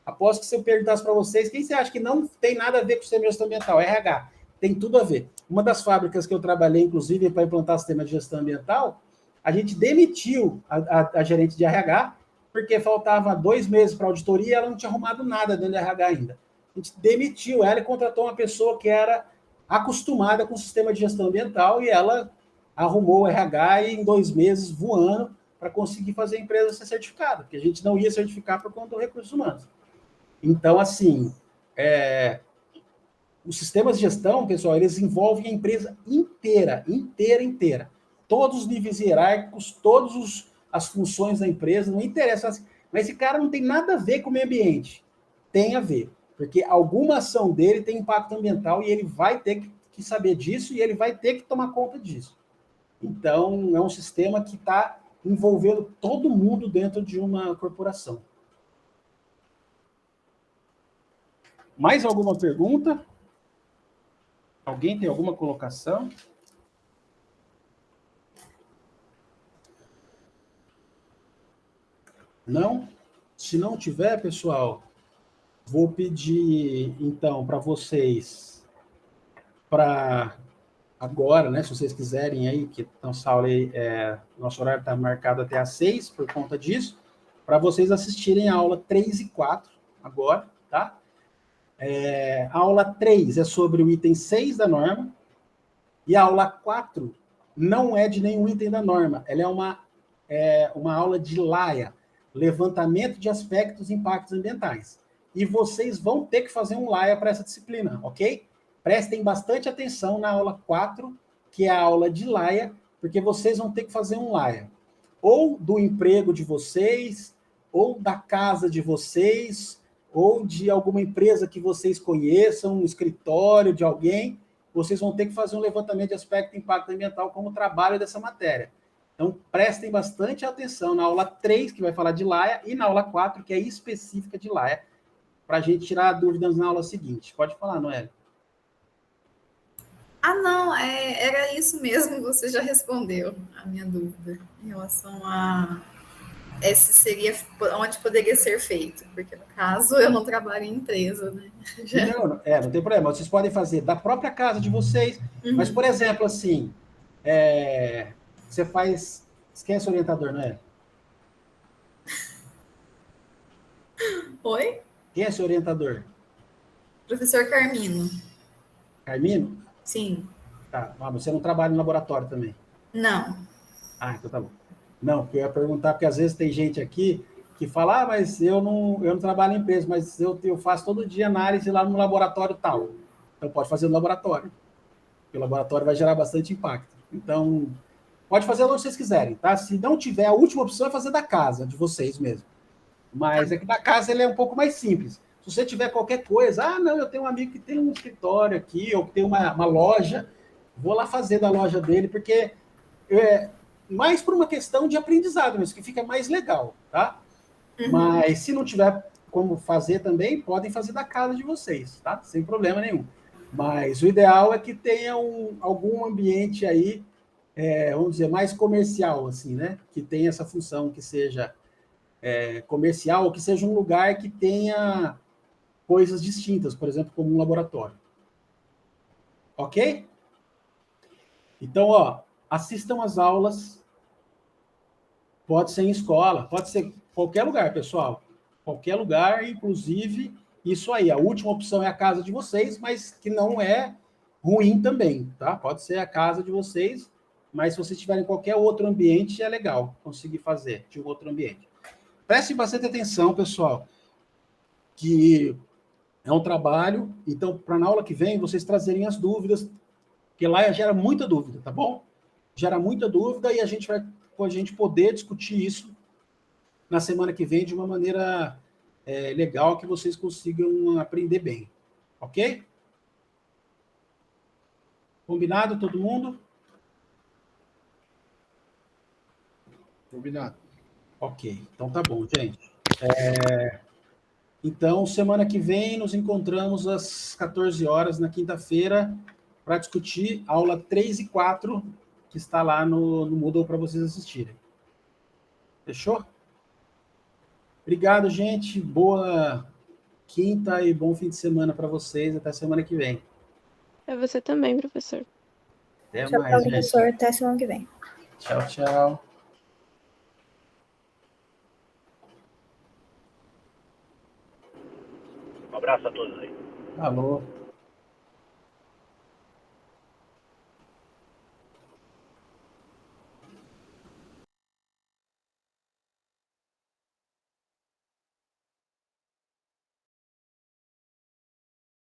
Aposto que se eu perguntasse para vocês, quem você acha que não tem nada a ver com o sistema de gestão ambiental? RH. Tem tudo a ver. Uma das fábricas que eu trabalhei, inclusive, para implantar o sistema de gestão ambiental, a gente demitiu a gerente de RH, porque faltava 2 meses para a auditoria e ela não tinha arrumado nada dentro do RH ainda. A gente demitiu ela e contratou uma pessoa que era acostumada com o sistema de gestão ambiental e ela arrumou o RH e em 2 meses voando para conseguir fazer a empresa ser certificada, porque a gente não ia certificar por conta dos recursos humanos. Então, assim, os sistemas de gestão, pessoal, eles envolvem a empresa inteira. Todos os níveis hierárquicos, todas as funções da empresa, não interessa. Mas esse cara não tem nada a ver com o meio ambiente. Tem a ver, porque alguma ação dele tem impacto ambiental e ele vai ter que saber disso e ele vai ter que tomar conta disso. Então, é um sistema que está envolvendo todo mundo dentro de uma corporação. Mais alguma pergunta? Alguém tem alguma colocação? Não? Se não tiver, pessoal, vou pedir, então, para vocês, para agora, né, se vocês quiserem aí, que nossa aula aí, nosso horário está marcado até às 6, por conta disso, para vocês assistirem a aula 3 e 4 agora, tá? A aula 3 é sobre o item 6 da norma, e a aula 4 não é de nenhum item da norma, ela é uma aula de LAIA, levantamento de aspectos e impactos ambientais. E vocês vão ter que fazer um LAIA para essa disciplina, ok? Prestem bastante atenção na aula 4, que é a aula de LAIA, porque vocês vão ter que fazer um LAIA. Ou do emprego de vocês, ou da casa de vocês, ou de alguma empresa que vocês conheçam, um escritório de alguém, vocês vão ter que fazer um levantamento de aspecto e impacto ambiental como trabalho dessa matéria. Então, prestem bastante atenção na aula 3, que vai falar de LAIA, e na aula 4, que é específica de LAIA, para a gente tirar dúvidas na aula seguinte. Pode falar, Noelle. Não, era isso mesmo, você já respondeu a minha dúvida em relação a esse seria onde poderia ser feito, porque no caso eu não trabalho em empresa, né? Não tem problema, vocês podem fazer da própria casa de vocês, mas, por exemplo, assim, você faz... Quem é esse orientador, não é? Oi? Quem é esse orientador? Professor Carmino. Carmino? Sim. Tá. Ah, você não trabalha no laboratório também? Não. Ah, então tá bom. Não, porque eu ia perguntar, porque às vezes tem gente aqui que fala, mas eu não trabalho em empresa, mas eu faço todo dia análise lá no laboratório tal. Então pode fazer no laboratório, porque o laboratório vai gerar bastante impacto. Então, pode fazer onde vocês quiserem, tá? Se não tiver, a última opção é fazer da casa, de vocês mesmo. Mas é que da casa ele é um pouco mais simples. Se você tiver qualquer coisa, não, eu tenho um amigo que tem um escritório aqui, ou que tem uma loja, vou lá fazer da loja dele, porque mais por uma questão de aprendizado mesmo, que fica mais legal, tá? Uhum. Mas se não tiver como fazer também, podem fazer da casa de vocês, tá? Sem problema nenhum. Mas o ideal é que tenha algum ambiente aí, vamos dizer, mais comercial, assim, né? Que tenha essa função, que seja comercial, ou que seja um lugar que tenha coisas distintas, por exemplo, como um laboratório. Ok? Então, ó, assistam às aulas. Pode ser em escola, pode ser qualquer lugar, pessoal. Qualquer lugar, inclusive, isso aí. A última opção é a casa de vocês, mas que não é ruim também, tá? Pode ser a casa de vocês, mas se vocês tiverem qualquer outro ambiente, é legal conseguir fazer de um outro ambiente. Prestem bastante atenção, pessoal, que é um trabalho, então, para na aula que vem, vocês trazerem as dúvidas, porque lá gera muita dúvida, tá bom? Gera muita dúvida e a gente vai poder discutir isso na semana que vem de uma maneira legal que vocês consigam aprender bem. Ok? Combinado, todo mundo? Combinado. Ok, então tá bom, gente. Então, semana que vem, nos encontramos às 14 horas, na quinta-feira, para discutir aula 3 e 4, que está lá no Moodle para vocês assistirem. Fechou? Obrigado, gente. Boa quinta e bom fim de semana para vocês. Até semana que vem. É você também, professor. Até Tchau, mais, gente. professor. Até semana que vem. Tchau, tchau. Um abraço a todos aí. Alô.